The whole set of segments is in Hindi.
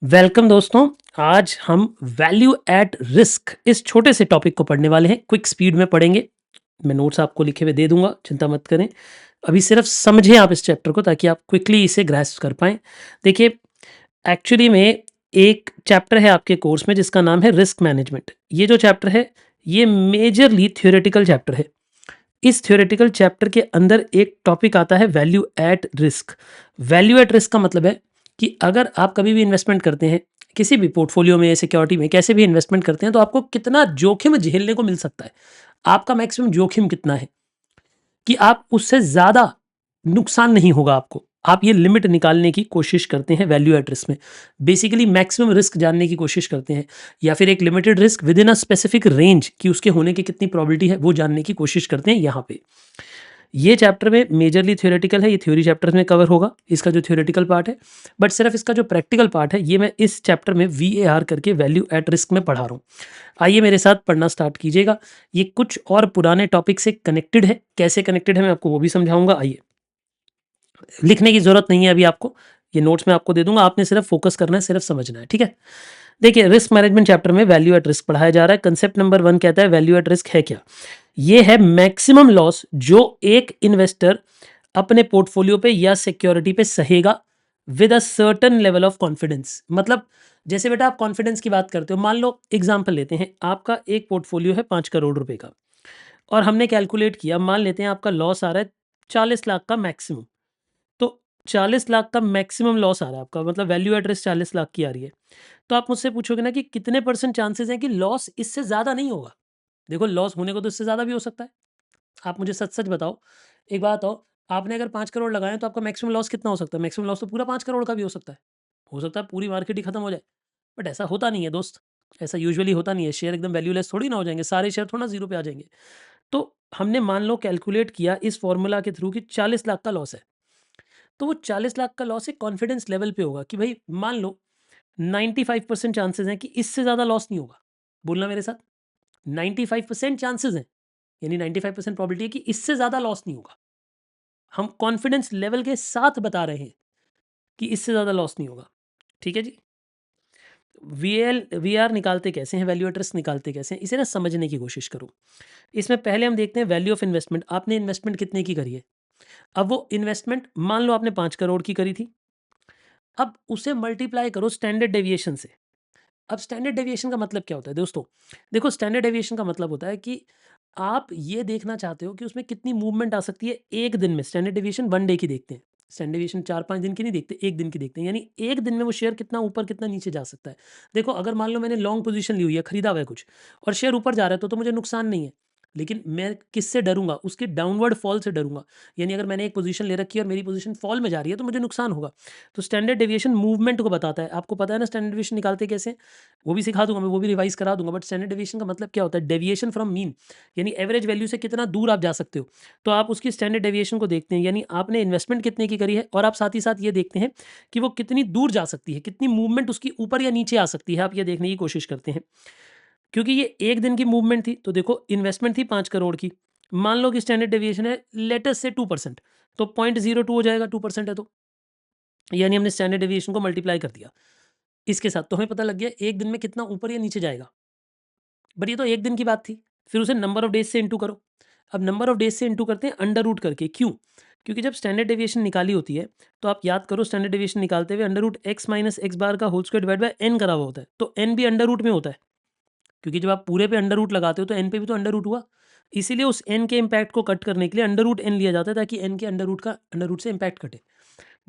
वेलकम दोस्तों। आज हम वैल्यू एट रिस्क इस छोटे से टॉपिक को पढ़ने वाले हैं। क्विक स्पीड में पढ़ेंगे। मैं नोट्स आपको लिखे हुए दे दूंगा, चिंता मत करें। अभी सिर्फ समझें आप इस चैप्टर को ताकि आप क्विकली इसे ग्रैस्प कर पाएं। देखिए, एक्चुअली में एक चैप्टर है आपके कोर्स में जिसका नाम है रिस्क मैनेजमेंट। ये जो चैप्टर है ये मेजरली थ्योरेटिकल चैप्टर है। इस थ्योरेटिकल चैप्टर के अंदर एक टॉपिक आता है value at risk. Value at risk का मतलब है कि अगर आप कभी भी इन्वेस्टमेंट करते हैं, किसी भी पोर्टफोलियो में, सिक्योरिटी में, कैसे भी इन्वेस्टमेंट करते हैं, तो आपको कितना जोखिम झेलने को मिल सकता है। आपका मैक्सिमम जोखिम कितना है कि आप उससे ज़्यादा नुकसान नहीं होगा आपको। आप ये लिमिट निकालने की कोशिश करते हैं वैल्यू एट रिस्क में। बेसिकली मैक्सिमम रिस्क जानने की कोशिश करते हैं, या फिर एक limited risk with in a specific range कि उसके होने की कितनी प्रोबेबिलिटी है वो जानने की कोशिश करते हैं यहाँ पे। ये चैप्टर में मेजरली थ्योरेटिकल है, ये थ्योरी चैप्टर्स में कवर होगा, इसका जो थ्योरेटिकल पार्ट है। बट सिर्फ इसका जो प्रैक्टिकल पार्ट है ये मैं इस चैप्टर में VAR करके वैल्यू एट रिस्क में पढ़ा रहा हूँ। आइए मेरे साथ पढ़ना स्टार्ट कीजिएगा। ये कुछ और पुराने टॉपिक से कनेक्टेड है। कैसे कनेक्टेड है मैं आपको वो भी समझाऊंगा। आइए, लिखने की ज़रूरत नहीं है अभी आपको, ये नोट्स में आपको दे दूंगा, आपने सिर्फ फोकस करना है, सिर्फ समझना है, ठीक है। देखिए, रिस्क मैनेजमेंट चैप्टर में वैल्यू एट रिस्क पढ़ाया जा रहा है। कंसेप्ट नंबर 1 कहता है वैल्यू एट रिस्क है क्या। ये है मैक्सिमम लॉस जो एक इन्वेस्टर अपने पोर्टफोलियो पे या सिक्योरिटी पे सहेगा with a certain level of confidence. मतलब जैसे बेटा आप कॉन्फिडेंस की बात करते हो, मान लो एग्जांपल लेते हैं, आपका एक पोर्टफोलियो है 5 करोड़ रुपए का, और हमने कैलकुलेट किया, मान लेते हैं आपका लॉस आ रहा है 40 लाख का मैक्सिमम। तो 40 लाख का मैक्सिमम लॉस आ रहा है आपका, मतलब वैल्यू एट रिस्क 40 लाख की आ रही है। तो आप मुझसे पूछोगे ना कि कितने परसेंट चांसेस हैं कि लॉस इससे ज़्यादा नहीं होगा। देखो, लॉस होने को तो इससे ज़्यादा भी हो सकता है। आप मुझे सच-सच बताओ, एक बात बताओ, आपने अगर 5 करोड़ लगाए तो आपका मैक्सिमम लॉस कितना हो सकता है? मैक्सिमम लॉस तो पूरा 5 करोड़ का भी हो सकता है। हो सकता है पूरी मार्केट ही खत्म हो जाए। बट ऐसा होता नहीं है दोस्त, ऐसा यूजुअली होता नहीं है। शेयर एकदम वैल्यूलेस थोड़ी ना हो जाएँगे, सारे शेयर थोड़ा ना ज़ीरो पे आ जाएँगे। तो हमने मान लो कैलकुलेट किया इस फ़ॉर्मूला के थ्रू कि 40 लाख का लॉस है। तो वो 40 लाख का लॉस एक कॉन्फिडेंस लेवल पे होगा कि भई मान लो 95% चांसेज़ हैं कि इससे ज़्यादा लॉस नहीं होगा। बोलना मेरे साथ, 95% चांसेज़ हैं, यानी 95% प्रोबेबिलिटी है कि इससे ज़्यादा लॉस नहीं होगा। हम कॉन्फिडेंस लेवल के साथ बता रहे हैं कि इससे ज़्यादा लॉस नहीं होगा। ठीक है जी? वीआर निकालते कैसे हैं, वैल्यू एट रिस्क निकालते कैसे हैं, इसे ना समझने की कोशिश करो। इसमें पहले हम देखते हैं वैल्यू ऑफ इन्वेस्टमेंट। आपने इन्वेस्टमेंट कितने की करी है? अब वो इन्वेस्टमेंट मान लो आपने 5 करोड़ की करी थी। अब उसे मल्टीप्लाई करो स्टैंडर्ड डेविएशन से। अब स्टैंडर्ड डेविएशन का मतलब क्या होता है दोस्तों? देखो, स्टैंडर्ड डेविएशन का मतलब होता है कि आप ये देखना चाहते हो कि उसमें कितनी मूवमेंट आ सकती है एक दिन में। स्टैंडर्ड डेविएशन 1 डे की देखते हैं। स्टैंडर्ड डेविएशन 4-5 दिन की नहीं देखते, 1 दिन की देखते हैं। यानी 1 दिन में वो शेयर कितना ऊपर कितना नीचे जा सकता है। देखो, अगर मान लो मैंने लॉन्ग पोज़ीशन ली हुई है, खरीदा हुआ है कुछ, और शेयर ऊपर जा रहा है तो मुझे नुकसान नहीं है। लेकिन मैं किससे डरूँगा? उसके डाउनवर्ड फॉल से डरूँगा। यानी अगर मैंने एक पोज़ीशन ले रखी है और मेरी पोज़ीशन फॉल में जा रही है तो मुझे नुकसान होगा। तो स्टैंडर्ड डेविएशन मूवमेंट को बताता है। आपको पता है ना स्टैंडर्ड डेविएशन निकालते कैसे हैं? वो भी सिखा दूँगा मैं, वो भी रिवाइज़ करा दूँगा। बट स्टैंडर्ड डेविएशन का मतलब क्या होता है? डेविएशन फ्रॉम मीन, यानी एवरेज वैल्यू से कितना दूर आप जा सकते हो। तो आप उसकी स्टैंडर्ड डेविएशन को देखते हैं, यानी आपने इन्वेस्टमेंट कितने की करी है, और आप साथ ही साथ ये देखते हैं कि वो कितनी दूर जा सकती है, कितनी मूवमेंट उसकी ऊपर या नीचे आ सकती है, आप ये देखने की कोशिश करते हैं। क्योंकि ये 1 दिन की मूवमेंट थी, तो देखो इन्वेस्टमेंट थी 5 करोड़ की। मान लो कि स्टैंडर्ड डेविएशन है लेट अस से 2%, तो 0.02 हो जाएगा, 2% है तो। यानी हमने स्टैंडर्ड डेविएशन को मल्टीप्लाई कर दिया इसके साथ, तो हमें पता लग गया 1 दिन में कितना ऊपर या नीचे जाएगा। बट ये तो 1 दिन की बात थी। फिर उसे नंबर ऑफ डेज़ से इंटू करो। अब नंबर ऑफ डेज़ से इंटू करते हैं अंडर रूट करके। क्यों? क्योंकि जब स्टैंडर्ड डेविएशन निकाली होती है, तो आप याद करो स्टैंडर्ड डेविएशन निकालते हुए under root x minus x bar का whole square divide by n करा हुआ होता है। तो n भी अंडर रूट में होता है। क्योंकि जब आप पूरे पे अंडर रूट लगाते हो तो n पे भी तो अंडर रूट हुआ। इसीलिए उस n के इम्पैक्ट को कट करने के लिए अंडर रूट n लिया जाता है, ताकि n के अंडर रूट से इम्पैक्ट कटे।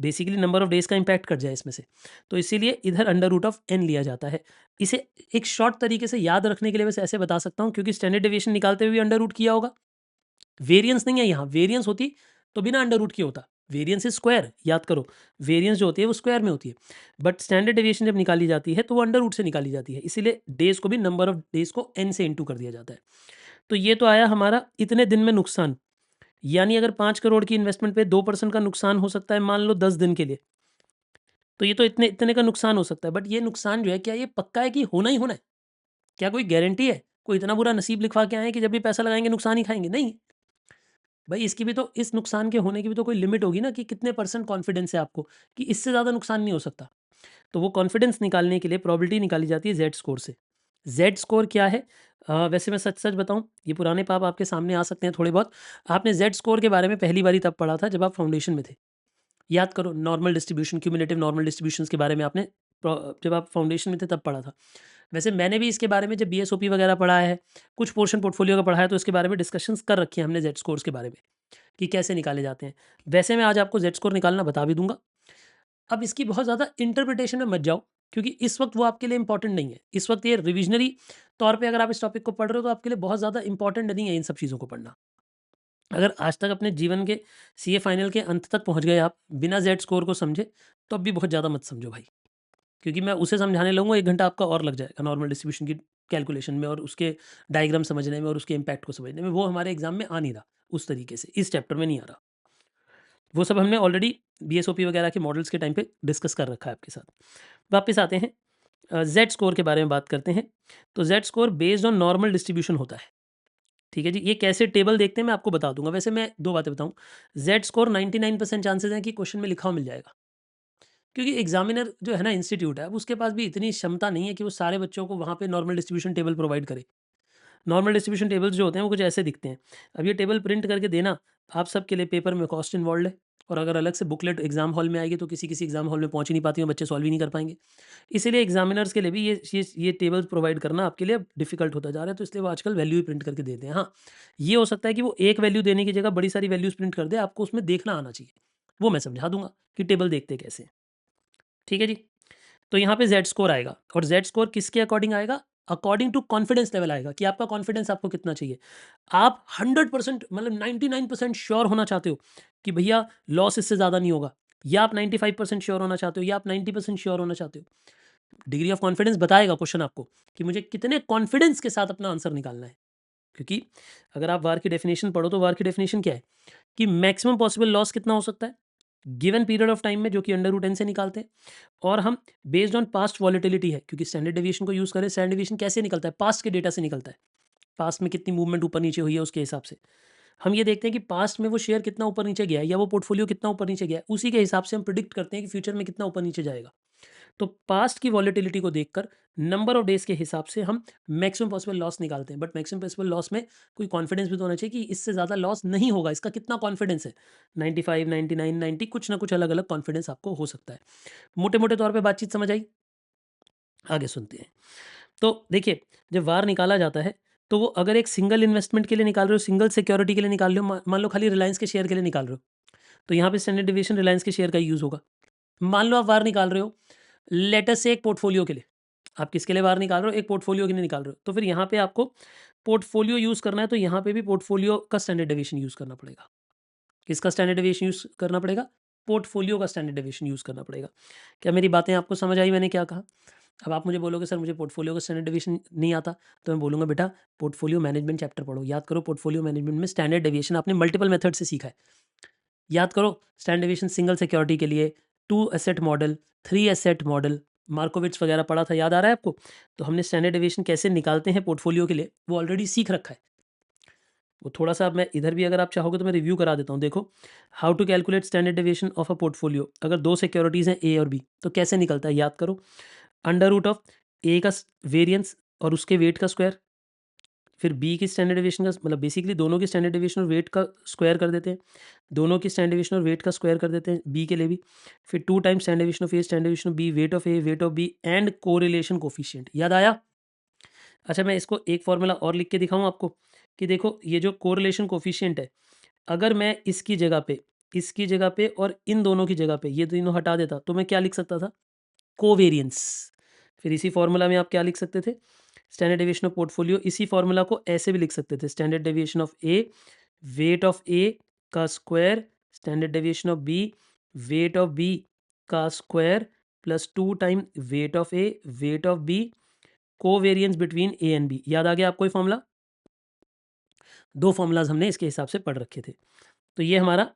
बेसिकली नंबर ऑफ डेज़ का इम्पैक्ट कट जाए इसमें से। तो इसीलिए इधर अंडर रूट ऑफ n लिया जाता है। इसे एक शॉर्ट तरीके से याद रखने के लिए बस ऐसे बता सकता हूँ, क्योंकि स्टैंडर्ड डेविएशन निकालते हुए भी अंडर रूट किया होगा। वेरिएंस नहीं है यहाँ, वेरिएंस होती तो बिना अंडर रूट किए होता। वेरिएंस इज स्क्वायर, याद करो। वेरिएंस जो होती है वो स्क्वायर में होती है। बट स्टैंडर्ड डेविएशन जब निकाली जाती है तो वो अंडर रूट से निकाली जाती है। इसीलिए डेज़ को भी नंबर ऑफ डेज़ को n से इंटू कर दिया जाता है। तो ये तो आया हमारा इतने दिन में नुकसान। यानी अगर 5 करोड़ की इन्वेस्टमेंट पे 2% का नुकसान हो सकता है, मान लो 10 दिन के लिए। तो ये तो इतने इतने का नुकसान हो सकता है। बट ये नुकसान जो है, क्या ये पक्का है कि होना ही होना है? क्या कोई गारंटी है? कोई इतना बुरा नसीब लिखवा के आए हैं कि जब भी पैसा लगाएँगे नुकसान ही खाएँगे? नहीं। भाई, इसकी भी तो, इस नुकसान के होने की भी तो कोई लिमिट होगी ना, कि कितने परसेंट कॉन्फिडेंस है आपको कि इससे ज़्यादा नुकसान नहीं हो सकता। तो वो कॉन्फिडेंस निकालने के लिए प्रोबेबिलिटी निकाली जाती है जेड स्कोर से। जेड स्कोर क्या है? वैसे मैं सच-सच बताऊँ, ये पुराने पाप आपके सामने आ सकते हैं थोड़े बहुत। आपने जेड स्कोर के बारे में पहली बारी तब पढ़ा था जब आप फाउंडेशन में थे। याद करो, normal distribution, cumulative normal distributions के बारे में आपने जब आप फाउंडेशन में थे तब पढ़ा था। वैसे मैंने भी इसके बारे में जब बीएसओपी वगैरह पढ़ा है, कुछ पोर्शन पोर्टफोलियो का पढ़ा है, तो इसके बारे में डिस्कशंस कर रखी है हमने जेड स्कोर्स के बारे में, कि कैसे निकाले जाते हैं। वैसे मैं आज आपको जेड स्कोर निकालना बता भी दूँगा। अब इसकी बहुत ज़्यादा इंटरप्रिटेशन में मत जाओ, क्योंकि इस वक़्त वो आपके लिए इम्पोर्टेंट नहीं है। इस वक़्त ये रिविज़नरी तौर पे अगर आप इस टॉपिक को पढ़ रहे हो, तो आपके लिए बहुत ज़्यादा इम्पोर्टेंट नहीं है इन सब चीज़ों को पढ़ना। अगर आज तक अपने जीवन के सीए फाइनल के अंत तक पहुँच गए आप, बिना जेड स्कोर को समझे, तो अब भी बहुत ज़्यादा मत समझो भाई। क्योंकि मैं उसे समझाने लगूँगा 1 घंटा आपका और लग जाएगा नॉर्मल डिस्ट्रीब्यूशन की कैलकुलेशन में और उसके डायग्राम समझने में और उसके इम्पैक्ट को समझने में। वो हमारे एग्ज़ाम में आ नहीं रहा उस तरीके से, इस चैप्टर में नहीं आ रहा। वो सब हमने ऑलरेडी बीएसओपी वगैरह के मॉडल्स के टाइम पे डिस्कस कर रखा है आपके साथ। वापस आते हैं, जेड स्कोर के बारे में बात करते हैं। तो Z score based on normal distribution होता है। ठीक है जी, ये कैसे टेबल देखते हैं मैं आपको बता दूँगा। वैसे मैं 2 बातें बताऊँ, जेड स्कोर 99% चांसेज़ हैं कि क्वेश्चन में लिखा हुआ मिल जाएगा। क्योंकि एग्ज़ामिनर जो है ना, इंस्टीट्यूट है, अब उसके पास भी इतनी क्षमता नहीं है कि वो सारे बच्चों को वहाँ पे नॉर्मल डिस्ट्रीब्यूशन टेबल प्रोवाइड करे। नॉर्मल डिस्ट्रीब्यूशन टेबल्स जो होते हैं वो कुछ ऐसे दिखते हैं। अब ये टेबल प्रिंट करके देना आप सबके लिए पेपर में कॉस्ट इन्वॉल्व्ड है, और अगर अलग से बुकलेट एग्ज़ाम हॉल में आएगी तो किसी-किसी एग्ज़ाम हॉल में पहुँच ही नहीं पाती है, बच्चे सॉल्व ही नहीं कर पाएँगे। इसीलिए एग्ज़ामिनर्स के लिए भी ये टेबल्स प्रोवाइड करना आपके लिए अब डिफ़िकल्ट होता जा रहा है, तो इसलिए वो आजकल वैल्यू ही प्रिंट करके देते हैं। हाँ, ये हो सकता है कि वो एक वैल्यू देने की जगह बड़ी सारी वैल्यूज़ प्रिंट कर दे, आपको उसमें देखना आना चाहिए। वो मैं समझा दूँगा कि टेबल देखते कैसे हैं। ठीक है जी? तो यहाँ पे ज़ेड स्कोर आएगा, और ज़ेड स्कोर किसके अकॉर्डिंग आएगा? अकॉर्डिंग टू कॉन्फिडेंस लेवल आएगा कि आपका कॉन्फिडेंस आपको कितना चाहिए। आप 100% मतलब 99% श्योर होना चाहते हो कि भैया लॉस इससे ज़्यादा नहीं होगा, या आप 95% श्योर होना चाहते हो, या आप 90% श्योर होना चाहते हो। डिग्री ऑफ कॉन्फिडेंस बताएगा क्वेश्चन आपको कि मुझे कितने कॉन्फिडेंस के साथ अपना आंसर निकालना है। क्योंकि अगर आप वार की डेफिनेशन पढ़ो, तो वार की डेफिनेशन क्या है कि मैक्सिमम पॉसिबल लॉस कितना हो सकता है गिवन पीरियड ऑफ टाइम में, जो कि अंडर रूट एन से निकालते हैं। और हम बेस्ड ऑन पास्ट वॉलेटिलिटी है, क्योंकि स्टैंडर्ड डेविएशन को यूज़ करें। स्टैंडर्ड डेविएशन कैसे निकलता है? पास्ट के डेटा से निकलता है। पास्ट में कितनी मूवमेंट ऊपर नीचे हुई है उसके हिसाब से हम ये देखते हैं कि पास्ट में वो शेयर कितना ऊपर नीचे गया है, या वो पोर्टफोलियो कितना ऊपर नीचे गया है। उसी के हिसाब से हम प्रिडिक्ट करते हैं कि फ्यूचर में कितना ऊपर नीचे जाएगा। तो पास्ट की वॉलेटिलिटी को देखकर नंबर ऑफ डेज के हिसाब से हम मैक्सिमम पॉसिबल लॉस निकालते हैं। बट मैक्सिमम पॉसिबल लॉस में कोई कॉन्फिडेंस भी तो होना चाहिए कि इससे ज़्यादा लॉस नहीं होगा। इसका कितना कॉन्फिडेंस है? 95, 99, 90, कुछ ना कुछ अलग-अलग कॉन्फिडेंस आपको हो सकता है। मोटे-मोटे तौर पे बातचीत समझ आई? आगे सुनते हैं। तो देखिए, जब वार निकाला जाता है, तो वो अगर एक सिंगल इन्वेस्टमेंट के लिए निकाल रहे हो, सिंगल सिक्योरिटी के लिए निकाल रहे हो, मान लो खाली रिलायंस के शेयर के लिए निकाल रहे हो, तो यहाँ पे स्टैंडर्ड डेविएशन रिलायंस के शेयर का ही यूज़ होगा। मान लो आप वार निकाल रहे हो, लेट अस से एक पोर्टफोलियो के लिए। आप किसके लिए वार निकाल रहे हो? एक पोर्टफोलियो के लिए निकाल रहे हो। तो फिर यहाँ पे आपको पोर्टफोलियो यूज़ करना है, तो यहाँ पे भी पोर्टफोलियो का स्टैंडर्ड डेविएशन यूज़ करना पड़ेगा। किसका स्टैंडर्ड डेविएशन यूज़ करना पड़ेगा? पोर्टफोलियो का स्टैंडर्ड डेविएशन यूज़ करना पड़ेगा। क्या मेरी बातें आपको समझ आई मैंने क्या कहा? अब आप मुझे बोलोगे सर मुझे पोर्टफोलियो का स्टैंडर्ड डेविएशन नहीं आता, तो मैं बोलूँगा बेटा पोर्टफोलियो मैनेजमेंट चैप्टर पढ़ो। याद करो पोर्टफोलियो मैनेजमेंट में स्टैंडर्ड डेविएशन आपने मल्टीपल मेथड से सीखा है। याद करो स्टैंडर्ड डेविएशन सिंगल सिक्योरिटी के लिए, 2 एसेट मॉडल, 3 एसेट मॉडल, मार्कोविट्स वगैरह पढ़ा था, याद आ रहा है आपको? तो हमने स्टैंडर्ड डेविएशन कैसे निकालते हैं पोर्टफोलियो के लिए, वो ऑलरेडी सीख रखा है। वो थोड़ा-सा मैं इधर भी अगर आप चाहोगे तो मैं रिव्यू करा देता हूँ। देखो, how to calculate standard deviation of a portfolio. अगर 2 सिक्योरिटीज़ हैं ए और बी, तो कैसे निकलता है याद करो। अंडर रूट ऑफ ए का वेरिएंस और उसके वेट का स्क्वायर, फिर बी की स्टैंडर्ड डेविएशन का मतलब बेसिकली दोनों की स्टैंडर्ड डेविएशन और वेट का स्क्वायर कर देते हैं। दोनों की स्टैंडर्ड डेविएशन और वेट का स्क्वायर कर देते हैं बी के लिए भी। फिर 2 times standard deviation of A, standard deviation of B, weight of A, weight of B and correlation coefficient. याद आया? अच्छा, मैं इसको एक फ़ॉर्मूला और लिख के दिखाऊँ आपको कि देखो ये जो कोरिलेशन कोएफिशिएंट है, अगर मैं इसकी जगह पे और इन दोनों की जगह पे ये तीनों हटा देता, तो मैं क्या लिख सकता था? कोवेरिएंस। फिर इसी फ़ॉर्मूला में आप क्या लिख सकते थे? Standard deviation of portfolio. इसी फ़ॉर्मूला को ऐसे भी लिख सकते थे, standard deviation of A, weight of A का square, standard deviation of B, weight of B का square plus 2 time weight of A, weight of B, covariance between A and B. याद आ गया आपको ये फ़ॉर्मूला? 2 फ़ॉर्मूलाज़ हमने इसके हिसाब से पढ़ रखे थे। तो ये हमारा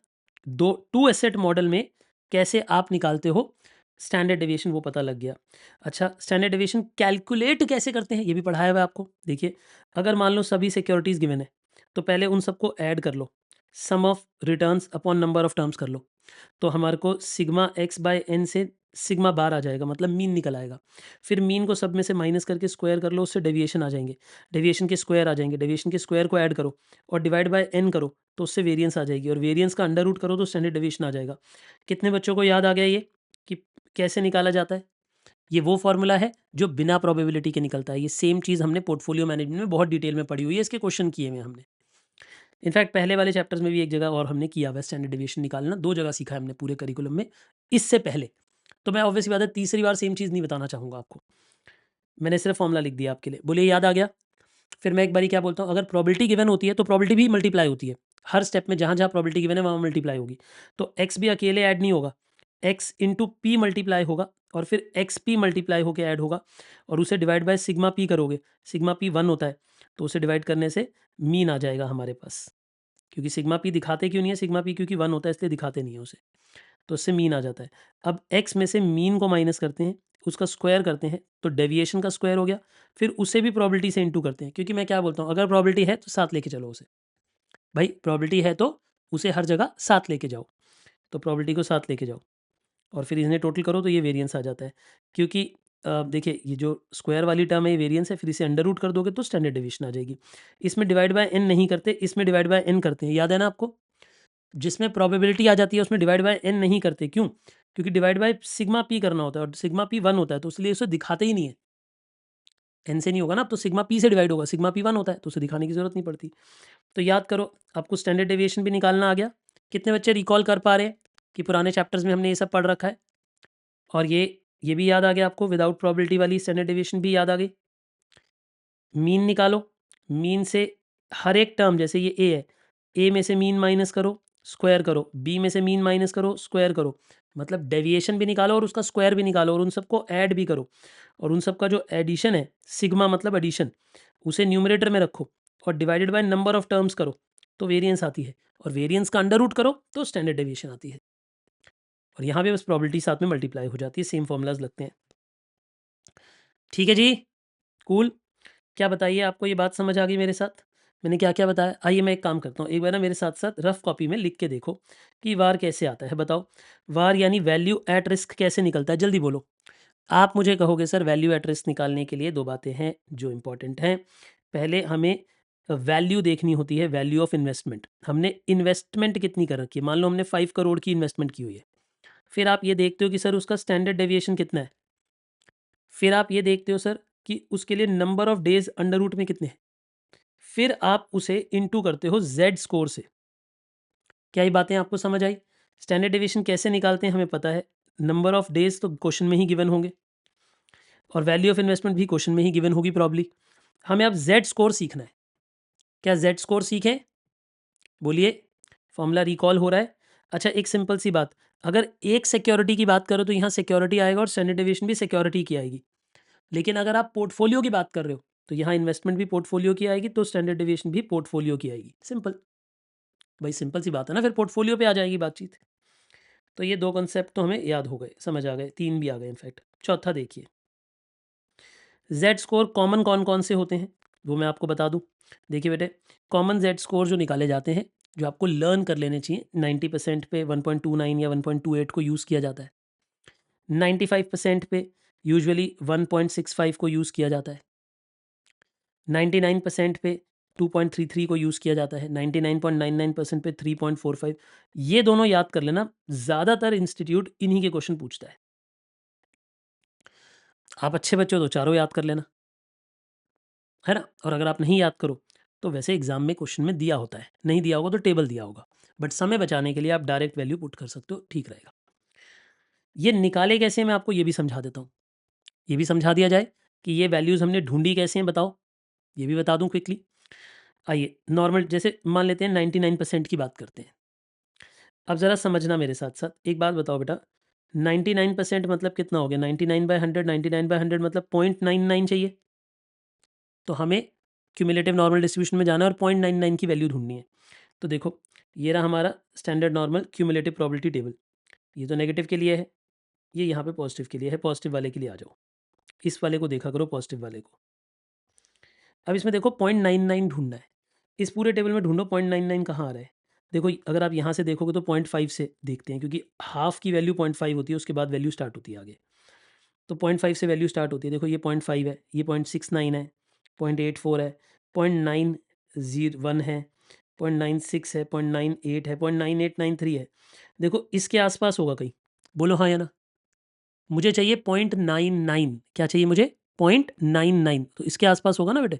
2 एसेट मॉडल में कैसे आप निकालते हो स्टैंडर्ड डेविएशन, वो पता लग गया। अच्छा, स्टैंडर्ड डेविएशन कैलकुलेट कैसे करते हैं ये भी पढ़ाया हुआ है आपको। देखिए, अगर मान लो सभी सिक्योरिटीज़ गिवन है, तो पहले उन सबको ऐड कर लो। Sum of returns upon number of terms कर लो। तो हमारे को सिग्मा एक्स बाय एन से सिग्मा बार आ जाएगा, मतलब मीन निकल आएगा। फिर मीन को सब में से माइनस करके स्क्वायर कर लो, उससे डेविएशन आ जाएंगे, डेविएशन के स्क्वायर आ जाएंगे, डेविएशन के स्क्वायर को ऐड करो और डिवाइड बाय एन करो तो उससे वेरिएंस आ जाएगी, और वेरिएंस का अंडर रूट करो तो स्टैंडर्ड डेविएशन आ जाएगा। कितने बच्चों को याद आ गया ये कि कैसे निकाला जाता है? ये वो फॉर्मूला है जो बिना प्रोबेबिलिटी के निकलता है। ये सेम चीज़ हमने पोर्टफोलियो मैनेजमेंट में बहुत डिटेल में पढ़ी हुई है, इसके क्वेश्चन किए हुए हमने। इनफैक्ट पहले वाले चैप्टर्स में भी एक जगह और हमने किया हुआ है स्टैंडर्ड डेविएशन निकालना, 2 जगह सीखा है हमने पूरे करिकुलम में इससे पहले। तो मैं ऑब्वियस सी बात है तीसरी बार सेम चीज़ नहीं बताना चाहूँगा आपको। मैंने सिर्फ फॉर्मूला लिख दिया आपके लिए। बोलिए याद आ गया? फिर मैं एक बारी क्या बोलता हूँ, अगर प्रोबेबिलिटी गिवन होती है तो प्रोबेबिलिटी भी मल्टीप्लाई होती है। हर स्टेप में जहाँ-जहाँ प्रोबेबिलिटी गिवन है वहाँ मल्टीप्लाई होगी। तो एक्स भी अकेले ऐड नहीं होगा, एक्स इंटू पी मल्टीप्लाई होगा और फिर एक्स पी मल्टीप्लाई होकर ऐड होगा और उसे डिवाइड बाय सिग्मा पी करोगे। सिग्मा पी 1 होता है तो उसे डिवाइड करने से मीन आ जाएगा हमारे पास। क्योंकि सिग्मा पी दिखाते क्यों नहीं है? सिग्मा पी क्योंकि 1 होता है इसलिए दिखाते नहीं है उसे। तो उससे मीन आ जाता है। अब एक्स में से मीन को माइनस करते हैं, उसका स्क्वायर करते हैं तो डेविएशन का स्क्वायर हो गया, फिर उसे भी प्रोबेबिलिटी से इंटू करते हैं, क्योंकि मैं क्या बोलता हूँ, अगर प्रोबेबिलिटी है तो साथ लेके चलो उसे। भाई प्रोबेबिलिटी है तो उसे हर जगह साथ लेके जाओ, तो प्रोबेबिलिटी को साथ लेके जाओ और फिर इन्हें टोटल करो तो ये वेरिएंस आ जाता है। क्योंकि देखिए ये जो स्क्वायर वाली टर्म है ये वेरिएंस है, फिर इसे अंडर रूट कर दोगे तो स्टैंडर्ड डेविएशन आ जाएगी। इसमें डिवाइड बाय एन नहीं करते, इसमें डिवाइड बाय एन करते हैं, याद है ना आपको? जिसमें प्रोबेबिलिटी आ जाती है उसमें डिवाइड बाय एन नहीं करते, क्यों? क्योंकि डिवाइड बाय सिग्मा पी करना होता है और सिग्मा पी 1 होता है तो इसलिए उसे दिखाते ही नहीं है। एन से नहीं होगा ना, अब तो सिग्मा पी से डिवाइड होगा, सिग्मा पी 1 होता है तो उसे दिखाने की ज़रूरत नहीं पड़ती। तो याद करो, आपको स्टैंडर्ड डेविएशन भी निकालना आ गया। कितने बच्चे रिकॉल कर पा रहे हैं कि पुराने चैप्टर्स में हमने ये सब पढ़ रखा है? और ये भी याद आ गया आपको, विदाउट प्रोबेबिलिटी वाली स्टैंडर्ड डेविएशन भी याद आ गई। मीन निकालो, मीन से हर एक टर्म, जैसे ये ए है, ए में से मीन माइनस करो, स्क्वायर करो, बी में से मीन माइनस करो, स्क्वायर करो, मतलब डेविएशन भी निकालो और उसका स्क्वायर भी निकालो और उन सबको ऐड भी करो और उन सबका जो एडिशन है, सिग्मा मतलब एडिशन, उसे न्यूमरेटर में रखो और divided by number of terms करो तो वेरिएंस आती है, और वेरिएंस का अंडर रूट करो तो स्टैंडर्ड डेविएशन आती है। और यहाँ पे बस प्रोबेबिलिटी साथ में मल्टीप्लाई हो जाती है, सेम फॉर्मूलाज लगते हैं। ठीक है जी, कूल। क्या बताइए, आपको ये बात समझ आ गई मेरे साथ? मैंने क्या-क्या बताया? आइए मैं एक काम करता हूँ, एक बार ना मेरे साथ-साथ रफ कॉपी में लिख के देखो कि वार कैसे आता है, बताओ। वार यानी वैल्यू एट रिस्क कैसे निकलता है? जल्दी बोलो। आप मुझे कहोगे सर वैल्यू एट रिस्क निकालने के लिए 2 बातें हैं जो इम्पोर्टेंट हैं। पहले हमें वैल्यू देखनी होती है, वैल्यू ऑफ इन्वेस्टमेंट। हमने इन्वेस्टमेंट कितनी कर रखी है? मान लो हमने 5 करोड़ की इन्वेस्टमेंट की हुई है। फिर आप ये देखते हो कि सर उसका स्टैंडर्ड डेविएशन कितना है? फिर आप ये देखते हो सर कि उसके लिए number of days under root में कितने हैं? फिर आप उसे इंटू करते हो जेड स्कोर से। क्या ये बातें आपको समझ आई? स्टैंडर्ड डेविएशन कैसे निकालते हैं हमें पता है। नंबर ऑफ डेज़ तो क्वेश्चन में ही गिवन होंगे और वैल्यू ऑफ इन्वेस्टमेंट भी क्वेश्चन में ही गिवन होगी प्रॉब्ली। हमें अब जेड स्कोर सीखना है। क्या जेड स्कोर सीखें? बोलिए, फॉर्मूला रिकॉल हो रहा है? अच्छा, एक सिंपल सी बात, अगर एक सिक्योरिटी की बात करो तो यहाँ सिक्योरिटी आएगा और स्टैंडर्ड डेविएशन भी सिक्योरिटी की आएगी। लेकिन अगर आप पोर्टफोलियो की बात कर रहे हो तो यहाँ इन्वेस्टमेंट भी पोर्टफोलियो की आएगी तो स्टैंडर्ड डेविएशन भी पोर्टफोलियो की आएगी। सिंपल। भाई सिंपल सी बात है ना, फिर पोर्टफोलियो पे आ जाएगी बातचीत। तो ये 2 कॉन्सेप्ट तो हमें याद हो गए, समझ आ गए, 3 भी आ गए इनफैक्ट। चौथा देखिए, जेड स्कोर कॉमन कौन-कौन से होते हैं? वो मैं आपको बता दूँ। देखिए बेटे, कॉमन जेड स्कोर जो निकाले जाते हैं, जो आपको लर्न कर लेने चाहिए, 90% पे 1.29 या 1.28 को यूज़ किया जाता है। 95% पे यूजुअली 1.65 को यूज़ किया जाता है। 99% पे 2.33 को यूज़ किया जाता है। 99.99% पे 3.45। ये दोनों याद कर लेना, ज़्यादातर इंस्टीट्यूट इन्हीं के क्वेश्चन पूछता है। आप अच्छे बच्चे हो तो चारों याद कर लेना, है ना? और अगर आप नहीं याद करो तो वैसे एग्जाम में क्वेश्चन में दिया होता है, नहीं दिया होगा तो टेबल दिया होगा, बट समय बचाने के लिए आप डायरेक्ट वैल्यू पुट कर सकते हो, ठीक रहेगा। ये निकाले कैसे मैं आपको ये भी समझा देता हूँ। ये भी समझा दिया जाए कि ये वैल्यूज़ हमने ढूंढी कैसे हैं, बताओ। ये भी बता दूँ क्विकली। आइए, नॉर्मल जैसे मान लेते हैं 99% की बात करते हैं। अब ज़रा समझना मेरे साथ-साथ, एक बात बताओ बेटा, 99% मतलब कितना हो गया? 99/100, 99/100 मतलब 0.99 चाहिए। तो हमें क्युमुलेटिव नॉर्मल डिस्ट्रीब्यूशन में जाना है और 0.99 की वैल्यू ढूँढनी है। तो देखो, ये रहा हमारा standard normal cumulative probability table. ये तो नेगेटिव के लिए है, ये यहाँ पे पॉजिटिव के लिए है, पॉजिटिव वाले के लिए आ जाओ। इस वाले को देखा करो, पॉजिटिव वाले को। अब इसमें देखो 0.99 ढूँढना है। इस पूरे टेबल में ढूँढो 0.99 कहाँ आ रहा है? देखो अगर आप यहाँ से देखोगे तो 0.5 से देखते हैं, क्योंकि हाफ की वैल्यू 0.5 होती है, उसके बाद वैल्यू स्टार्ट होती है आगे। तो 0.5 से वैल्यू स्टार्ट होती है। देखो ये 0.5 है, ये 0.69 है, 0.84 है, 0.901 है, 0.96 है, 0.98 है, 0.9893 है। देखो इसके आसपास होगा कहीं, बोलो हाँ या ना। मुझे चाहिए 0.99, क्या चाहिए मुझे? 0.99, तो इसके आसपास होगा ना बेटे।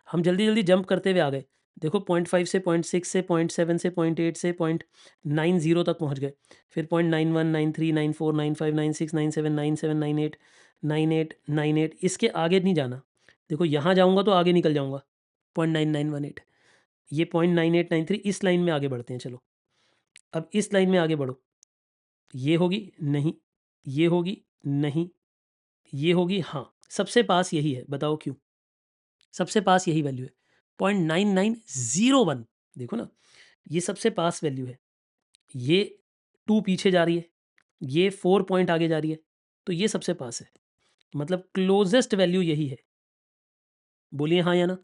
हम जल्दी जल्दी जंप करते हुए आ गए। देखो 0.5 से 0.6 से 0.7 से 0.8 से 0.90 तक पहुंच गए, फिर 0.91 93 94 95 96 97 97 98 98 98, इसके आगे नहीं जाना। देखो यहाँ जाऊँगा तो आगे निकल जाऊँगा, 0.9918, ये 0.9893, इस लाइन में आगे बढ़ते हैं। चलो अब इस लाइन में आगे बढ़ो, ये होगी नहीं, ये होगी नहीं, ये होगी हाँ, सबसे पास यही है, बताओ क्यों? सबसे पास यही वैल्यू है 0.9901। देखो ना, ये सबसे पास वैल्यू है, ये 2 पीछे जा रही है, ये 4 पॉइंट आगे जा रही है, तो ये सबसे पास है, मतलब क्लोजेस्ट वैल्यू यही है। बोलिए हाँ या ना।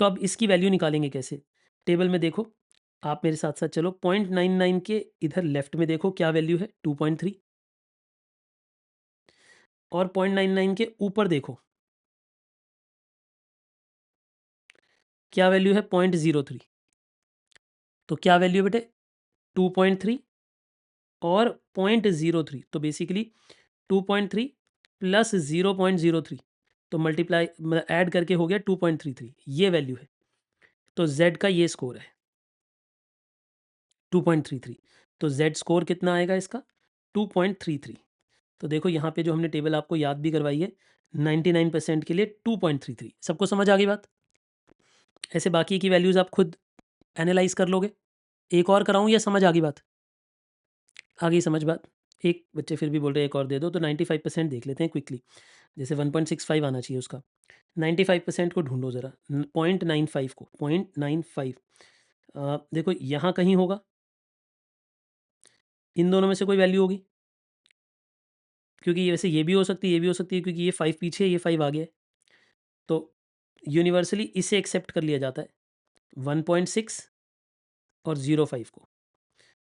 तो अब इसकी वैल्यू निकालेंगे कैसे? टेबल में देखो, आप मेरे साथ साथ चलो, 0.99 के इधर लेफ्ट में देखो क्या वैल्यू है, 2.3, और 0.99 के ऊपर देखो क्या वैल्यू है, 0.03। तो क्या वैल्यू है बेटे, 2.3 और 0.03, तो बेसिकली 2.3 प्लस 0.03, तो मल्टीप्लाई ऐड करके हो गया 2.33, ये वैल्यू है। तो z का ये स्कोर है 2.33, तो z स्कोर कितना आएगा इसका, 2.33। तो देखो यहाँ पे जो हमने टेबल आपको याद भी करवाई है, 99% के लिए 2.33। सबको समझ आ गई बात? ऐसे बाकी की वैल्यूज़ आप खुद एनालाइज कर लोगे। एक और कराऊँ या समझ आ गई बात? आ गई समझ बात? एक बच्चे फिर भी बोल रहे हैं एक और दे दो, तो 95% देख लेते हैं क्विकली। जैसे 1.65 आना चाहिए उसका, 95% को ढूंढो ज़रा, 0.95 को, 0.95। देखो यहाँ कहीं होगा, इन दोनों में से कोई वैल्यू होगी, क्योंकि वैसे ये भी हो सकती है, ये भी हो सकती है, क्योंकि ये 5 पीछे है, ये 5 आगे है। तो यूनिवर्सली इसे एक्सेप्ट कर लिया जाता है, 1.6 और 0.5 को।